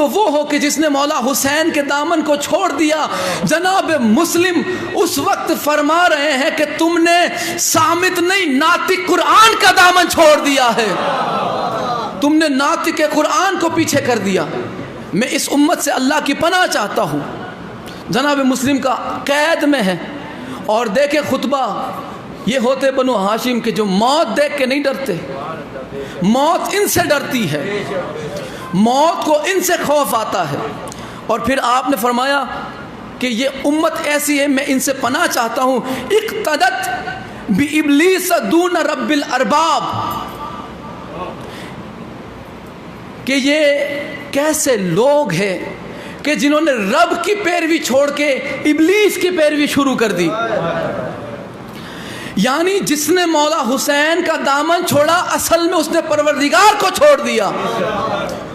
وہ ہو کہ جس نے مولا حسین کے دامن کو چھوڑ دیا۔ جناب مسلم اس وقت فرما رہے ہیں کہ تم نے صامت نہیں، ناطق قرآن کا دامن چھوڑ دیا ہے، تم نے ناطق قرآن کو پیچھے کر دیا۔ میں اس امت سے اللہ کی پناہ چاہتا ہوں۔ جناب مسلم کا قید میں ہے، اور دیکھیں خطبہ یہ ہوتے بنو ہاشم کے جو موت دیکھ کے نہیں ڈرتے، موت ان سے ڈرتی ہے، موت کو ان سے خوف آتا ہے۔ اور پھر آپ نے فرمایا کہ یہ امت ایسی ہے، میں ان سے پناہ چاہتا ہوں۔ اقتدت بابلیس دون رب الارباب، کہ یہ کیسے لوگ ہیں کہ جنہوں نے رب کی پیروی چھوڑ کے ابلیس کی پیروی شروع کر دی۔ یعنی جس نے مولا حسین کا دامن چھوڑا، اصل میں اس نے پروردگار کو چھوڑ دیا،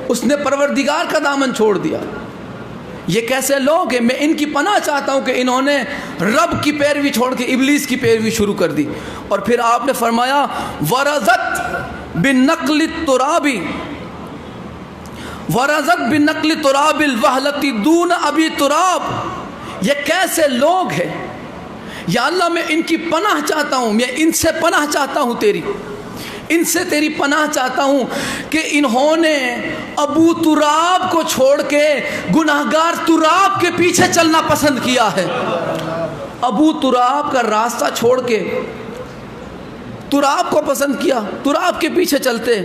اس نے پروردگار کا دامن چھوڑ دیا۔ یہ کیسے لوگ ہیں؟ میں ان کی پناہ چاہتا ہوں کہ انہوں نے رب کی پیروی چھوڑ کے ابلیس کی پیروی شروع کر دی۔ اور پھر آپ نے فرمایا ورزت بنقل التراب، ورزت بنقل تراب الوحلتی دون ابی تراب، یہ کیسے لوگ ہیں؟ یا اللہ میں ان کی پناہ چاہتا ہوں، میں ان سے پناہ چاہتا ہوں، ان سے تیری پناہ چاہتا ہوں کہ انہوں نے ابو تراب کو چھوڑ کے گناہگار تراب کے پیچھے چلنا پسند کیا ہے۔ ابو تراب کا راستہ چھوڑ کے تراب کو پسند کیا، تراب کے پیچھے چلتے۔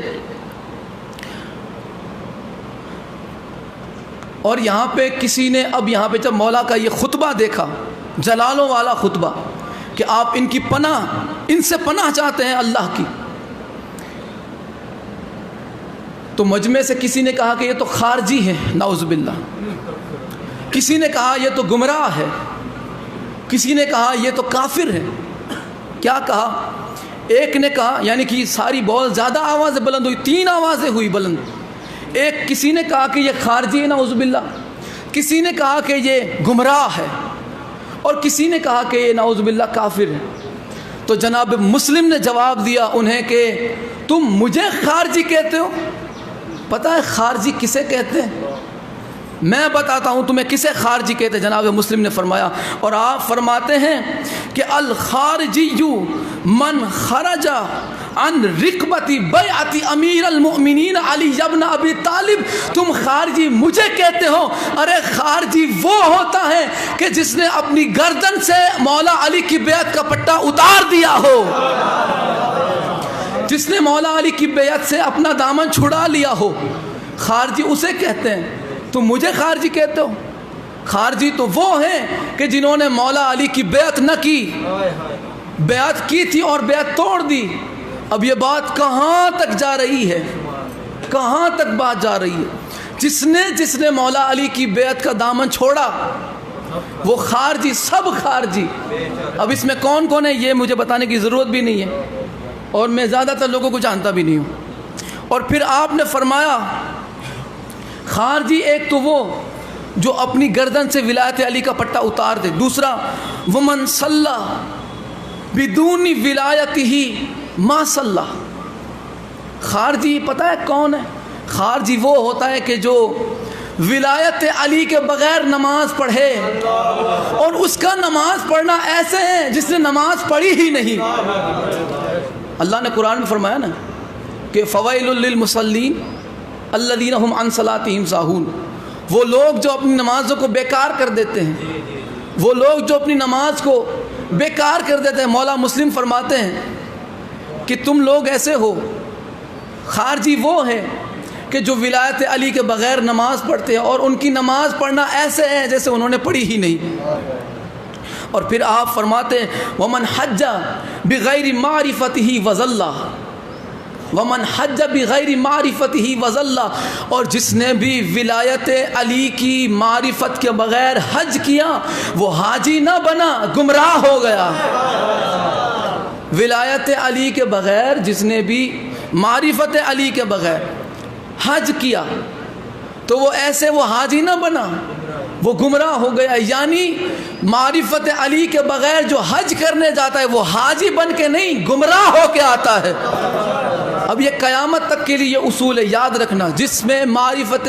اور یہاں پہ کسی نے اب یہاں پہ جب مولا کا یہ خطبہ دیکھا، جلالوں والا خطبہ کہ آپ ان کی پناہ، ان سے پناہ چاہتے ہیں اللہ کی، تو مجمع سے کسی نے کہا کہ یہ تو خارجی ہے، نعوذ باللہ، کسی نے کہا یہ تو گمراہ ہے، کسی نے کہا یہ تو کافر ہے۔ کیا کہا؟ ایک نے کہا، یعنی کہ ساری بہت زیادہ آوازیں بلند ہوئی، 3 آوازیں ہوئی بلند۔ ایک کسی نے کہا کہ یہ خارجی ہے، نعوذ باللہ، کسی نے کہا کہ یہ گمراہ ہے، اور کسی نے کہا کہ یہ نعوذ باللہ کافر ہے۔ تو جناب مسلم نے جواب دیا انہیں کہ تم مجھے خارجی کہتے ہو؟ پتہ ہے خارجی کسے کہتے ہیں؟ میں بتاتا ہوں تمہیں کسے خارجی کہتے ہیں۔ جناب مسلم نے فرمایا، اور آپ فرماتے ہیں کہ الخارجی من خرج عن رکبتی بیعت امیر المؤمنین علی ابن ابی طالب۔ تم خارجی مجھے کہتے ہو؟ ارے خارجی وہ ہوتا ہے کہ جس نے اپنی گردن سے مولا علی کی بیعت کا پٹا اتار دیا ہو، جس نے مولا علی کی بیعت سے اپنا دامن چھڑا لیا ہو، خارجی اسے کہتے ہیں۔ تم مجھے خارجی کہتے ہو؟ خارجی تو وہ ہیں کہ جنہوں نے مولا علی کی بیعت نہ کی، بیعت کی تھی اور بیعت توڑ دی۔ اب یہ بات کہاں تک جا رہی ہے؟ کہاں تک بات جا رہی ہے؟ جس نے مولا علی کی بیعت کا دامن چھوڑا وہ خارجی، سب خارجی۔ اب اس میں کون کون ہے یہ مجھے بتانے کی ضرورت بھی نہیں ہے، اور میں زیادہ تر لوگوں کو جانتا بھی نہیں ہوں۔ اور پھر آپ نے فرمایا خارجی ایک تو وہ جو اپنی گردن سے ولایت علی کا پٹا اتار دے، دوسرا ومن صلی بدون ولایتہ ما صلی۔ خارجی پتہ ہے کون ہے؟ خارجی وہ ہوتا ہے کہ جو ولایت علی کے بغیر نماز پڑھے، اور اس کا نماز پڑھنا ایسے ہے جس نے نماز پڑھی ہی نہیں۔ اللہ نے قرآن میں فرمایا نا کہ فویل للمصلین الذین هم عن صلاتهم ساہون۔ وہ لوگ جو اپنی نمازوں کو بیکار کر دیتے ہیں، وہ لوگ جو اپنی نماز کو بیکار کر دیتے ہیں، مولا مسلم فرماتے ہیں کہ تم لوگ ایسے ہو۔ خارجی وہ ہے کہ جو ولایت علی کے بغیر نماز پڑھتے ہیں، اور ان کی نماز پڑھنا ایسے ہے جیسے انہوں نے پڑھی ہی نہیں۔ اور پھر آپ فرماتے ہیں ومن حج بغیر معرفتہ وضل، ومن حج بغیر معرفتہ وضل، اور جس نے بھی ولایت علی کی معرفت کے بغیر حج کیا وہ حاجی نہ بنا، گمراہ ہو گیا۔ ولایت علی کے بغیر جس نے بھی معرفت علی کے بغیر حج کیا تو وہ ایسے وہ حاجی نہ بنا، وہ گمراہ ہو گیا۔ یعنی معرفت علی کے بغیر جو حج کرنے جاتا ہے وہ حاجی بن کے نہیں، گمراہ ہو کے آتا ہے۔ اب یہ قیامت تک کے لیے یہ اصول ہے، یاد رکھنا، جس میں معرفت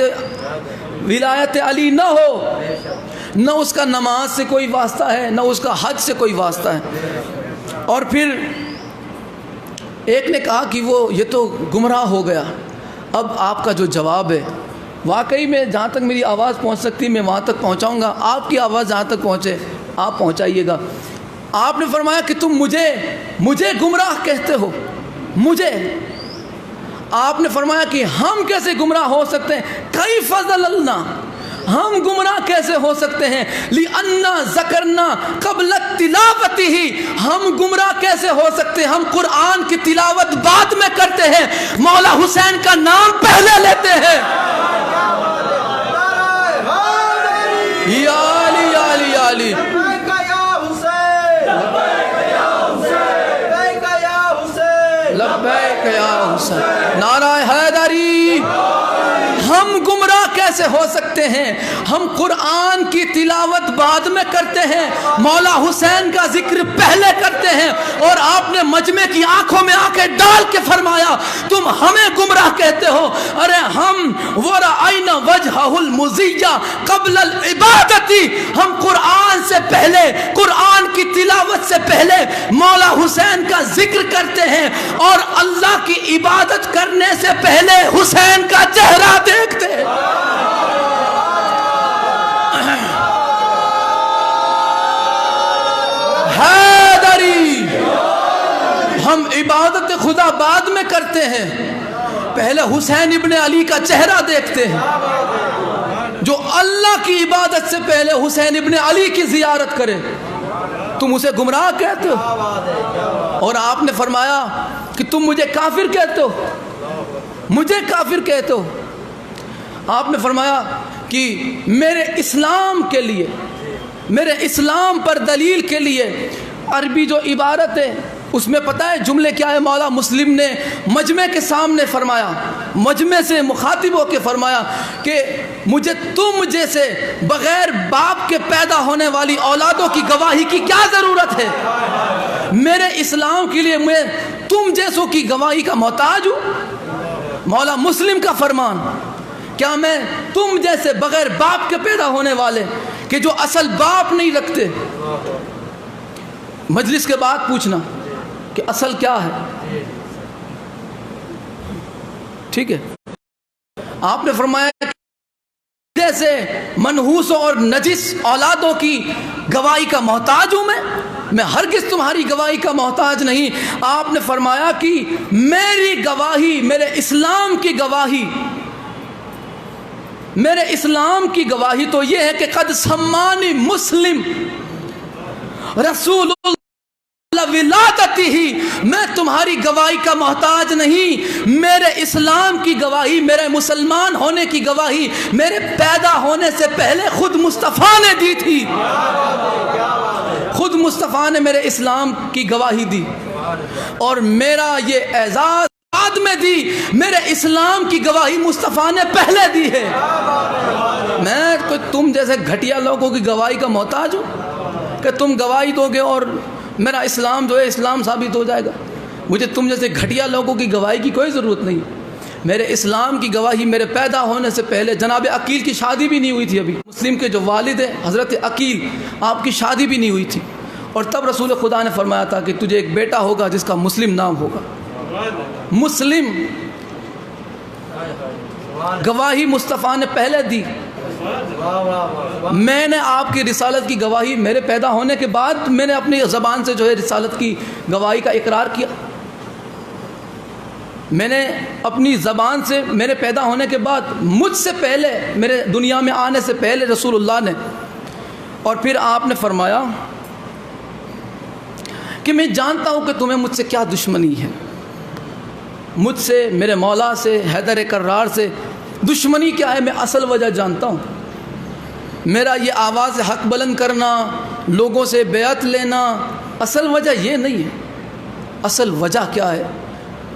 ولایت علی نہ ہو، نہ اس کا نماز سے کوئی واسطہ ہے، نہ اس کا حج سے کوئی واسطہ ہے۔ اور پھر ایک نے کہا کہ وہ یہ تو گمراہ ہو گیا۔ اب آپ کا جو جواب ہے، واقعی میں جہاں تک میری آواز پہنچ سکتی میں وہاں تک پہنچاؤں گا، آپ کی آواز جہاں تک پہنچے آپ پہنچائیے گا۔ آپ نے فرمایا کہ تم مجھے گمراہ کہتے ہو، مجھے۔ آپ نے فرمایا کہ ہم کیسے گمراہ ہو سکتے ہیں؟ کیف ضللنا، ہم گمراہ کیسے ہو سکتے ہیں؟ لأننا ذکرنا قبل تلاوتہ، ہم گمراہ کیسے ہو سکتے ہیں؟ ہم قرآن کی تلاوت بعد میں کرتے ہیں، مولا حسین کا نام پہلے لیتے ہیں۔ یا علی یا علی یا علی، لبیک یا حسین، نعرہ حیدری۔ ہم گمراہ کیسے ہو سکتے ہیں؟ ہم قرآن کی تلاوت بعد میں کرتے ہیں، مولا حسین کا ذکر پہلے کرتے ہیں، اور آپ نے مجمع کی آنکھوں میں آنکھیں ڈال کے فرمایا تم ہمیں گمراہ کہتے ہو۔ ارے ہم وَرَأَيْنَا وَجْهَهُ الْمُزِيَّ قَبْلَ الْعِبَادَةِ، ہم قرآن سے پہلے، قرآن کی تلاوت سے پہلے مولا حسین کا ذکر کرتے ہیں، اور اللہ کی عبادت کرنے سے پہلے حسین کا چہرہ دیکھتے ہیں۔ حیدری، ہم عبادت خدا بعد میں کرتے ہیں، پہلے حسین ابن علی کا چہرہ دیکھتے ہیں۔ جو اللہ کی عبادت سے پہلے حسین ابن علی کی زیارت کرے تم اسے گمراہ کہتے ہو؟ اور آپ نے فرمایا کہ تم مجھے کافر کہتے ہو، مجھے کافر کہتے ہو۔ آپ نے فرمایا کہ میرے اسلام کے لیے، میرے اسلام پر دلیل کے لیے عربی جو عبارت ہے اس میں پتہ ہے جملے کیا ہے؟ مولا مسلم نے مجمع کے سامنے فرمایا، مجمع سے مخاطب ہو کے فرمایا کہ مجھے تم جیسے بغیر باپ کے پیدا ہونے والی اولادوں کی گواہی کی کیا ضرورت ہے؟ میرے اسلام کے لیے میں تم جیسوں کی گواہی کا محتاج ہوں؟ مولا مسلم کا فرمان، کیا میں تم جیسے بغیر باپ کے پیدا ہونے والے کہ جو اصل باپ نہیں رکھتے، مجلس کے بعد پوچھنا کہ اصل کیا ہے، ٹھیک ہے؟ آپ نے فرمایا کہ جیسے منحوس اور نجس اولادوں کی گواہی کا محتاج ہوں میں ہرگز تمہاری گواہی کا محتاج نہیں۔ آپ نے فرمایا کہ میری گواہی، میرے اسلام کی گواہی، میرے اسلام کی گواہی تو یہ ہے کہ قد سمانی مسلم رسول اللہ ولادتی ہی، میں تمہاری گواہی کا محتاج نہیں، میرے اسلام کی گواہی، میرے مسلمان ہونے کی گواہی میرے پیدا ہونے سے پہلے خود مصطفیٰ نے دی تھی، خود مصطفیٰ نے میرے اسلام کی گواہی دی، اور میرا یہ اعزاز بعد میں دی، میرے اسلام کی گواہی مصطفیٰ نے پہلے دی ہے۔ میں کوئی تم جیسے گھٹیا لوگوں کی گواہی کا محتاج ہوں کہ تم گواہی دو گے اور میرا اسلام جو ہے اسلام ثابت ہو جائے گا؟ مجھے تم جیسے گھٹیا لوگوں کی گواہی کی کوئی ضرورت نہیں۔ میرے اسلام کی گواہی میرے پیدا ہونے سے پہلے، جناب عقیل کی شادی بھی نہیں ہوئی تھی، ابھی مسلم کے جو والد ہیں حضرت عقیل، آپ کی شادی بھی نہیں ہوئی تھی، اور تب رسول خدا نے فرمایا تھا کہ تجھے ایک بیٹا ہوگا جس کا مسلم نام ہوگا۔ مسلم گواہی مصطفیٰ نے پہلے دی، میں نے آپ کی رسالت کی گواہی میرے پیدا ہونے کے بعد میں نے اپنی زبان سے جو ہے رسالت کی گواہی کا اقرار کیا، میں نے اپنی زبان سے میرے پیدا ہونے کے بعد، مجھ سے پہلے، میرے دنیا میں آنے سے پہلے رسول اللہ نے۔ اور پھر آپ نے فرمایا کہ میں جانتا ہوں کہ تمہیں مجھ سے کیا دشمنی ہے، مجھ سے، میرے مولا سے، حیدر کرار سے دشمنی کیا ہے، میں اصل وجہ جانتا ہوں۔ میرا یہ آواز حق بلند کرنا، لوگوں سے بیعت لینا، اصل وجہ یہ نہیں ہے۔ اصل وجہ کیا ہے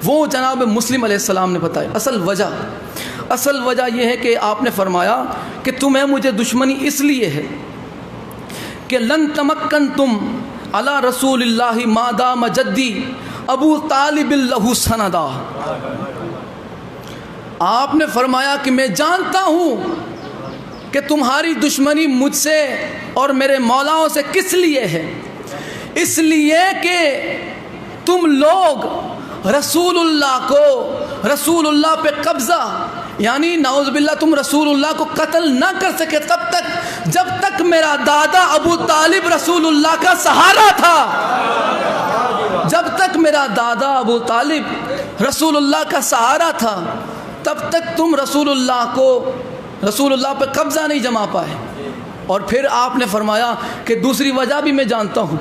وہ جناب مسلم علیہ السلام نے بتایا۔ اصل وجہ یہ ہے کہ آپ نے فرمایا کہ تمہیں مجھے دشمنی اس لیے ہے کہ لن تمکنتم علی رسول اللہ ما دام جدی ابو طالب لہ سندا۔ آپ نے فرمایا کہ میں جانتا ہوں کہ تمہاری دشمنی مجھ سے اور میرے مولاؤں سے کس لیے ہے، اس لیے کہ تم لوگ رسول اللہ پہ قبضہ، یعنی نعوذ باللہ تم رسول اللہ کو قتل نہ کر سکے تب تک جب تک میرا دادا ابو طالب رسول اللہ کا سہارا تھا، جب تک میرا دادا ابو طالب رسول اللہ کا سہارا تھا تب تک تم رسول اللہ پہ قبضہ نہیں جما پائے۔ اور پھر آپ نے فرمایا کہ دوسری وجہ بھی میں جانتا ہوں،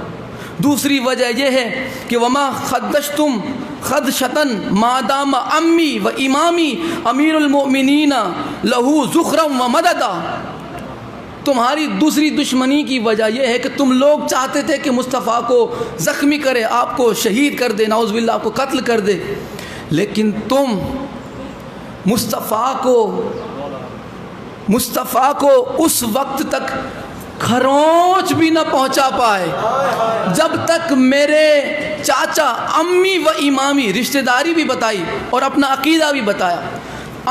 دوسری وجہ یہ ہے کہ وما خدشتم خدشتن ما دام امی و امامی امیر المؤمنین لہو ذخرم و مددا۔ تمہاری دوسری دشمنی کی وجہ یہ ہے کہ تم لوگ چاہتے تھے کہ مصطفیٰ کو زخمی کرے، آپ کو شہید کر دے، نعوذ باللہ آپ کو قتل کر دے، لیکن تم مصطفیٰ کو اس وقت تک کھروچ بھی نہ پہنچا پائے جب تک میرے چاچا، امی و امامی، رشتہ داری بھی بتائی اور اپنا عقیدہ بھی بتایا،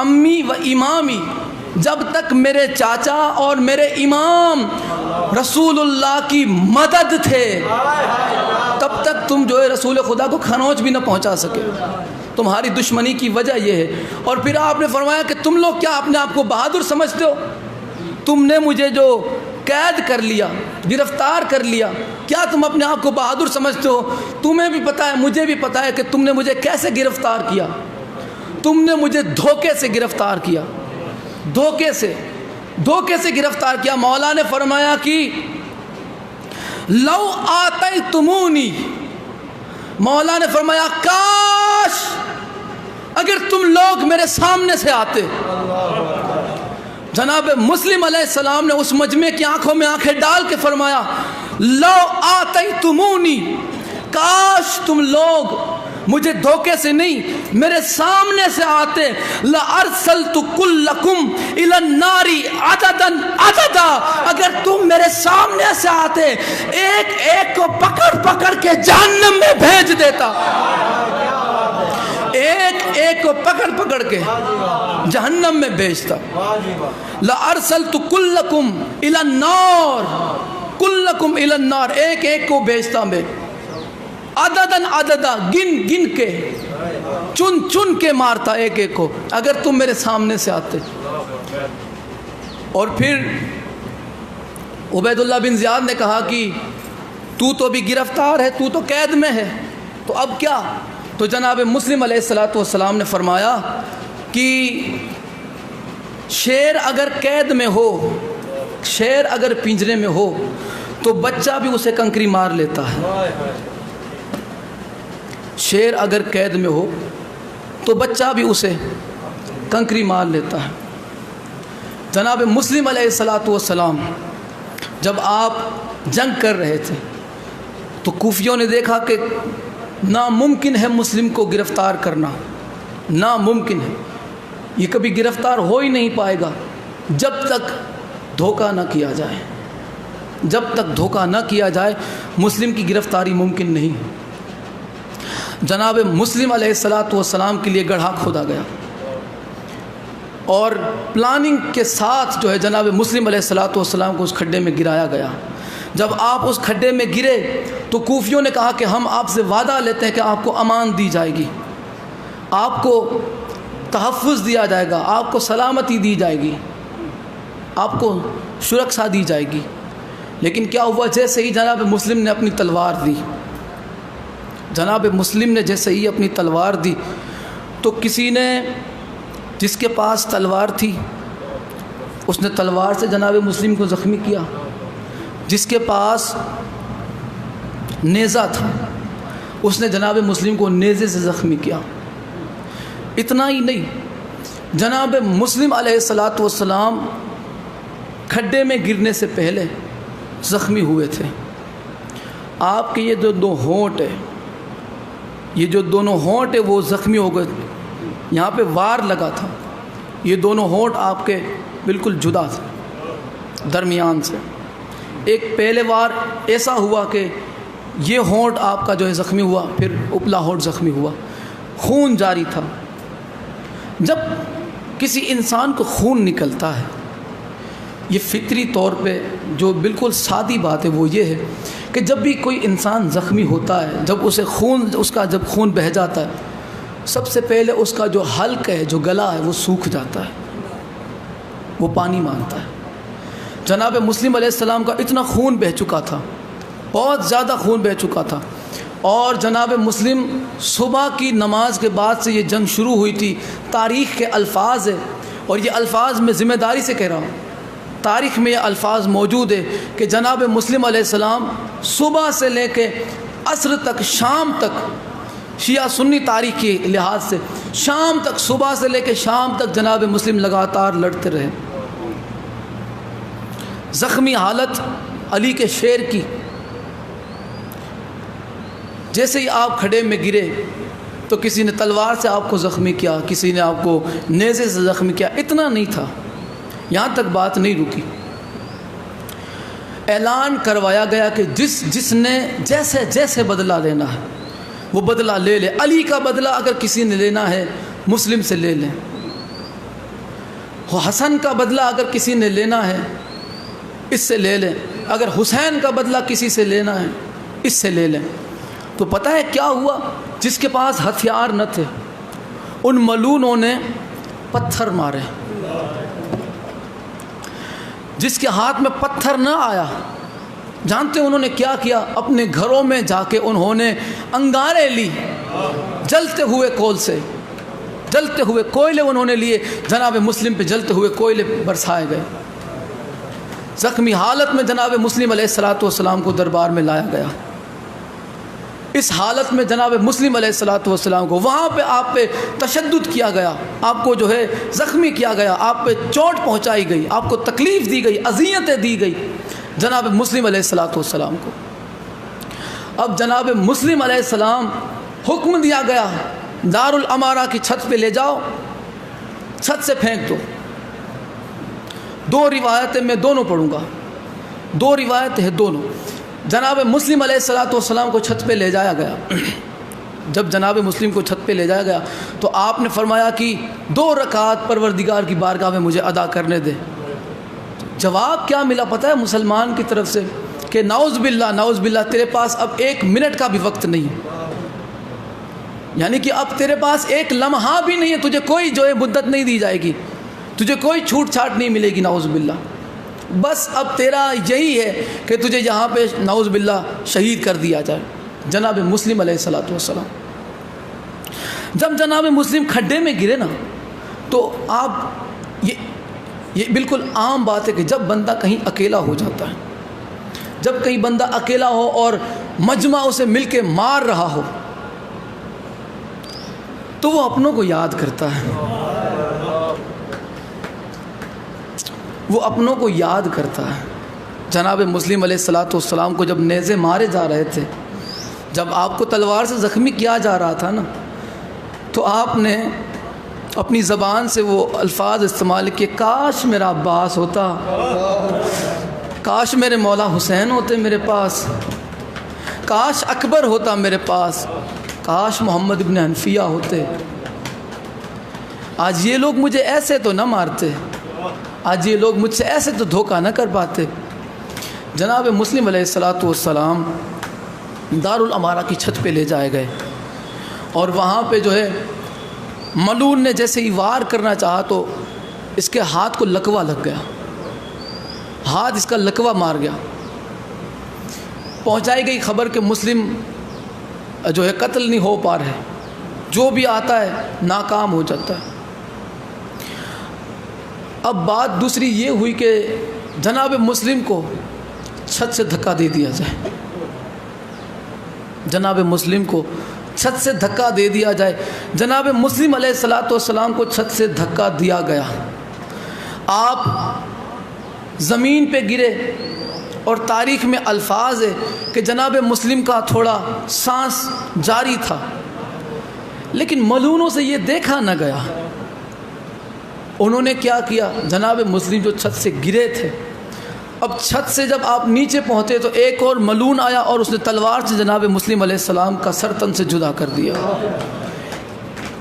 امی و امامی، جب تک میرے چاچا اور میرے امام رسول اللہ کی مدد تھے تب تک تم جو ہے رسول خدا کو کھروچ بھی نہ پہنچا سکے۔ تمہاری دشمنی کی وجہ یہ ہے۔ اور پھر آپ نے فرمایا کہ تم لوگ کیا اپنے آپ کو بہادر سمجھتے ہو؟ تم نے مجھے جو قید کر لیا، گرفتار کر لیا، کیا تم اپنے آپ کو بہادر سمجھتے ہو؟ تمہیں بھی پتہ ہے، مجھے بھی پتہ ہے کہ تم نے مجھے کیسے گرفتار کیا۔ تم نے مجھے دھوکے سے گرفتار کیا، دھوکے سے، دھوکے سے گرفتار کیا۔ مولا نے فرمایا کہ لو آتیتمونی، مولا نے فرمایا کاش اگر تم لوگ میرے سامنے سے آتے۔ جناب مسلم علیہ السلام نے اس مجمع کی آنکھوں میں آنکھیں ڈال کے فرمایا لو آتیتمونی، کاش تم لوگ مجھے دھوکے سے نہیں میرے سامنے سے آتے، لَأَرْسَلْتُ كُلَّكُمْ إِلَى النَّارِ عَدَدًا عَدَدًا، اگر تم میرے سامنے سے آتے ایک ایک کو پکڑ پکڑ کے جہنم میں بھیج دیتا، ایک ایک کو پکڑ پکڑ کے جہنم میں بھیجتا۔ لَأَرْسَلْتُ كُلَّكُمْ إِلَى النَّارِ، كُلَّكُمْ إِلَى النَّارِ، ایک ایک کو بھیجتا میں، عددن عددا، گن گن کے، چن چن کے مارتا ایک ایک کو اگر تم میرے سامنے سے آتے۔ اور پھر عبید اللہ بن زیاد نے کہا کہ تو بھی گرفتار ہے، تو قید میں ہے، تو اب کیا؟ تو جناب مسلم علیہ السلام نے فرمایا کہ شیر اگر قید میں ہو، شیر اگر پنجرے میں ہو تو بچہ بھی اسے کنکری مار لیتا ہے، شیر اگر قید میں ہو تو بچہ بھی اسے کنکری مار لیتا ہے۔ جناب مسلم علیہ السلام جب آپ جنگ کر رہے تھے تو کوفیوں نے دیکھا کہ ناممکن ہے مسلم کو گرفتار کرنا، ناممکن ہے، یہ کبھی گرفتار ہو ہی نہیں پائے گا جب تک دھوکہ نہ کیا جائے، جب تک دھوکہ نہ کیا جائے مسلم کی گرفتاری ممکن نہیں۔ جناب مسلم علیہ السلام کے لیے گڑھا کھودا گیا اور پلاننگ کے ساتھ جو ہے جناب مسلم علیہ السلام کو اس کھڈے میں گرایا گیا۔ جب آپ اس کھڈے میں گرے تو کوفیوں نے کہا کہ ہم آپ سے وعدہ لیتے ہیں کہ آپ کو امان دی جائے گی، آپ کو تحفظ دیا جائے گا، آپ کو سلامتی دی جائے گی، آپ کو سرکشا دی جائے گی۔ لیکن کیا ہوا؟ جیسے ہی جناب مسلم نے اپنی تلوار دی، جناب مسلم نے جیسے ہی اپنی تلوار دی تو کسی نے، جس کے پاس تلوار تھی اس نے تلوار سے جناب مسلم کو زخمی کیا، جس کے پاس نیزہ تھا اس نے جناب مسلم کو نیزے سے زخمی کیا۔ اتنا ہی نہیں، جناب مسلم علیہ السلام کھڈے میں گرنے سے پہلے زخمی ہوئے تھے۔ آپ کے یہ جو دو ہونٹ ہے، یہ جو دونوں ہونٹ ہے وہ زخمی ہو گئے، یہاں پہ وار لگا تھا، یہ دونوں ہونٹ آپ کے بالکل جدا تھے درمیان سے۔ ایک پہلے وار ایسا ہوا کہ یہ ہونٹ آپ کا جو ہے زخمی ہوا، پھر اوپلا ہونٹ زخمی ہوا، خون جاری تھا۔ جب کسی انسان کو خون نکلتا ہے، یہ فطری طور پہ جو بالکل سادی بات ہے وہ یہ ہے کہ جب بھی کوئی انسان زخمی ہوتا ہے، جب اسے خون، اس کا جب خون بہہ جاتا ہے، سب سے پہلے اس کا جو حلق ہے، جو گلا ہے، وہ سوکھ جاتا ہے، وہ پانی مانگتا ہے۔ جناب مسلم علیہ السلام کا اتنا خون بہہ چکا تھا، بہت زیادہ خون بہہ چکا تھا، اور جناب مسلم صبح کی نماز کے بعد سے یہ جنگ شروع ہوئی تھی۔ تاریخ کے الفاظ ہے، اور یہ الفاظ میں ذمہ داری سے کہہ رہا ہوں، تاریخ میں یہ الفاظ موجود ہے کہ جناب مسلم علیہ السلام صبح سے لے کے عصر تک، شام تک، شیعہ سنی تاریخ کے لحاظ سے شام تک، صبح سے لے کے شام تک جناب مسلم لگاتار لڑتے رہے، زخمی حالت علی کے شیر کی۔ جیسے ہی آپ کھڈے میں گرے تو کسی نے تلوار سے آپ کو زخمی کیا، کسی نے آپ کو نیزے سے زخمی کیا۔ اتنا نہیں تھا، یہاں تک بات نہیں رکی، اعلان کروایا گیا کہ جس نے جیسے جیسے بدلہ لینا ہے وہ بدلہ لے لے۔ علی کا بدلہ اگر کسی نے لینا ہے مسلم سے لے لیں، حسن کا بدلہ اگر کسی نے لینا ہے اس سے لے لیں، اگر حسین کا بدلہ کسی سے لینا ہے اس سے لے لیں۔ تو پتہ ہے کیا ہوا؟ جس کے پاس ہتھیار نہ تھے ان ملونوں نے پتھر مارے، جس کے ہاتھ میں پتھر نہ آیا، جانتے انہوں نے کیا کیا؟ اپنے گھروں میں جا کے انہوں نے انگارے لی، جلتے ہوئے کول سے، جلتے ہوئے کوئلے انہوں نے لیے، جناب مسلم پہ جلتے ہوئے کوئلے برسائے گئے۔ زخمی حالت میں جناب مسلم علیہ السلام کو دربار میں لایا گیا. اس حالت میں جناب مسلم علیہ السلام کو وہاں پہ آپ پہ تشدد کیا گیا، آپ کو جو ہے زخمی کیا گیا، آپ پہ چوٹ پہنچائی گئی، آپ کو تکلیف دی گئی، اذیتیں دی گئی جناب مسلم علیہ السلام کو. اب جناب مسلم علیہ السلام حکم دیا گیا دار الامارہ کی چھت پہ لے جاؤ، چھت سے پھینک دو. 2 روایتیں میں دونوں پڑھوں گا، 2 روایتیں ہیں دونوں. جناب مسلم علیہ السلام کو چھت پہ لے جایا گیا. جب جناب مسلم کو چھت پہ لے جایا گیا تو آپ نے فرمایا کہ 2 رکعت پروردگار کی بارگاہ میں مجھے ادا کرنے دے. جواب کیا ملا پتہ ہے مسلمان کی طرف سے کہ نعوذ باللہ تیرے پاس اب 1 منٹ کا بھی وقت نہیں ہے، یعنی کہ اب تیرے پاس 1 لمحہ بھی نہیں ہے، تجھے کوئی جو ہے مدت نہیں دی جائے گی، تجھے کوئی چھوٹ چھاٹ نہیں ملے گی. نعوذ باللہ، بس اب تیرا یہی ہے کہ تجھے یہاں پہ نعوذ باللہ شہید کر دیا جائے. جناب مسلم علیہ السلام جب جناب مسلم کھڈے میں گرے نا تو آپ یہ بالکل عام بات ہے کہ جب بندہ کہیں اکیلا ہو جاتا ہے، جب کہیں بندہ اکیلا ہو اور مجمع اسے مل کے مار رہا ہو تو وہ اپنوں کو یاد کرتا ہے، وہ اپنوں کو یاد کرتا ہے. جناب مسلم علیہ السلام کو جب نیزے مارے جا رہے تھے، جب آپ کو تلوار سے زخمی کیا جا رہا تھا نا، تو آپ نے اپنی زبان سے وہ الفاظ استعمال کیے، کاش میرا عباس ہوتا، کاش میرے مولا حسین ہوتے میرے پاس، کاش اکبر ہوتا میرے پاس، کاش محمد ابن حنفیہ ہوتے. آج یہ لوگ مجھے ایسے تو نہ مارتے، آج یہ لوگ مجھ سے ایسے تو دھوکہ نہ کر پاتے. جناب مسلم علیہ السلام دار الامارہ کی چھت پہ لے جائے گئے اور وہاں پہ جو ہے ملعون نے جیسے ہی وار کرنا چاہا تو اس کے ہاتھ کو لکوہ لگ گیا، ہاتھ اس کا لکوہ مار گیا. پہنچائی گئی خبر کہ مسلم جو ہے قتل نہیں ہو پا رہے، جو بھی آتا ہے ناکام ہو جاتا ہے. اب بات دوسری یہ ہوئی کہ جناب مسلم کو چھت سے دھکا دے دیا جائے، جناب مسلم کو چھت سے دھکا دے دیا جائے. جناب مسلم علیہ السلام کو چھت سے دھکا دیا گیا، آپ زمین پہ گرے اور تاریخ میں الفاظ ہے کہ جناب مسلم کا تھوڑا سانس جاری تھا، لیکن ملعونوں سے یہ دیکھا نہ گیا. انہوں نے کیا کیا، جناب مسلم جو چھت سے گرے تھے، اب چھت سے جب آپ نیچے پہنچے تو ایک اور ملعون آیا اور اس نے تلوار سے جناب مسلم علیہ السلام کا سر تن سے جدا کر دیا.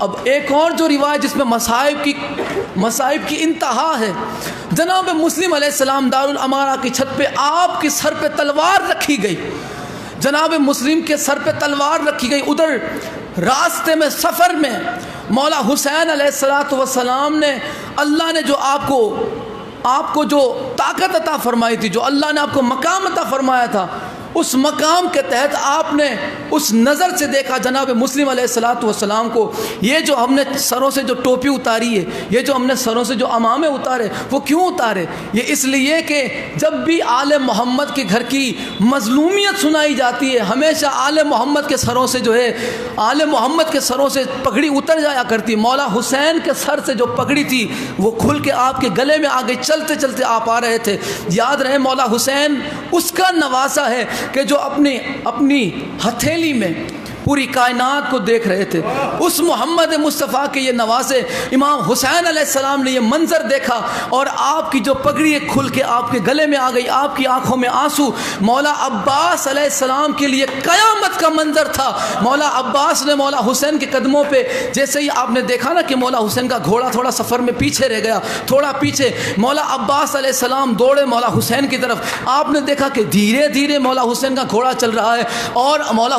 اب ایک اور جو روایت جس میں مصائب کی انتہا ہے، جناب مسلم علیہ السلام دار الامارہ کی چھت پہ آپ کے سر پہ تلوار رکھی گئی، جناب مسلم کے سر پہ تلوار رکھی گئی. ادھر راستے میں سفر میں مولا حسین علیہ السلام نے، اللہ نے جو آپ کو جو طاقت عطا فرمائی تھی، جو اللہ نے آپ کو مقام عطا فرمایا تھا، اس مقام کے تحت آپ نے اس نظر سے دیکھا جناب مسلم علیہ السلام کو. یہ جو ہم نے سروں سے جو ٹوپی اتاری ہے، یہ جو ہم نے سروں سے جو عمامے اتارے، وہ کیوں اتارے؟ یہ اس لیے کہ جب بھی آل محمد کے گھر کی مظلومیت سنائی جاتی ہے، ہمیشہ آل محمد کے سروں سے جو ہے، آل محمد کے سروں سے پگڑی اتر جایا کرتی. مولا حسین کے سر سے جو پگڑی تھی وہ کھل کے آپ کے گلے میں آگے چلتے چلتے آپ آ رہے تھے. یاد رہے مولا حسین اس کا نواسا ہے کہ جو اپنی ہتھیلی میں پوری کائنات کو دیکھ رہے تھے. اس محمد مصطفیٰ کے یہ نواسے امام حسین علیہ السلام نے یہ منظر دیکھا اور آپ کی جو پگڑی کھل کے آپ کے گلے میں آ گئی، آپ کی آنکھوں میں آنسو. مولا عباس علیہ السلام کے لیے قیامت کا منظر تھا. مولا عباس نے مولا حسین کے قدموں پہ، جیسے ہی آپ نے دیکھا نا کہ مولا حسین کا گھوڑا تھوڑا سفر میں پیچھے رہ گیا، تھوڑا پیچھے، مولا عباس علیہ السلام دوڑے مولا حسین کی طرف. آپ نے دیکھا کہ دھیرے دھیرے مولا حسین کا گھوڑا چل رہا ہے اور مولا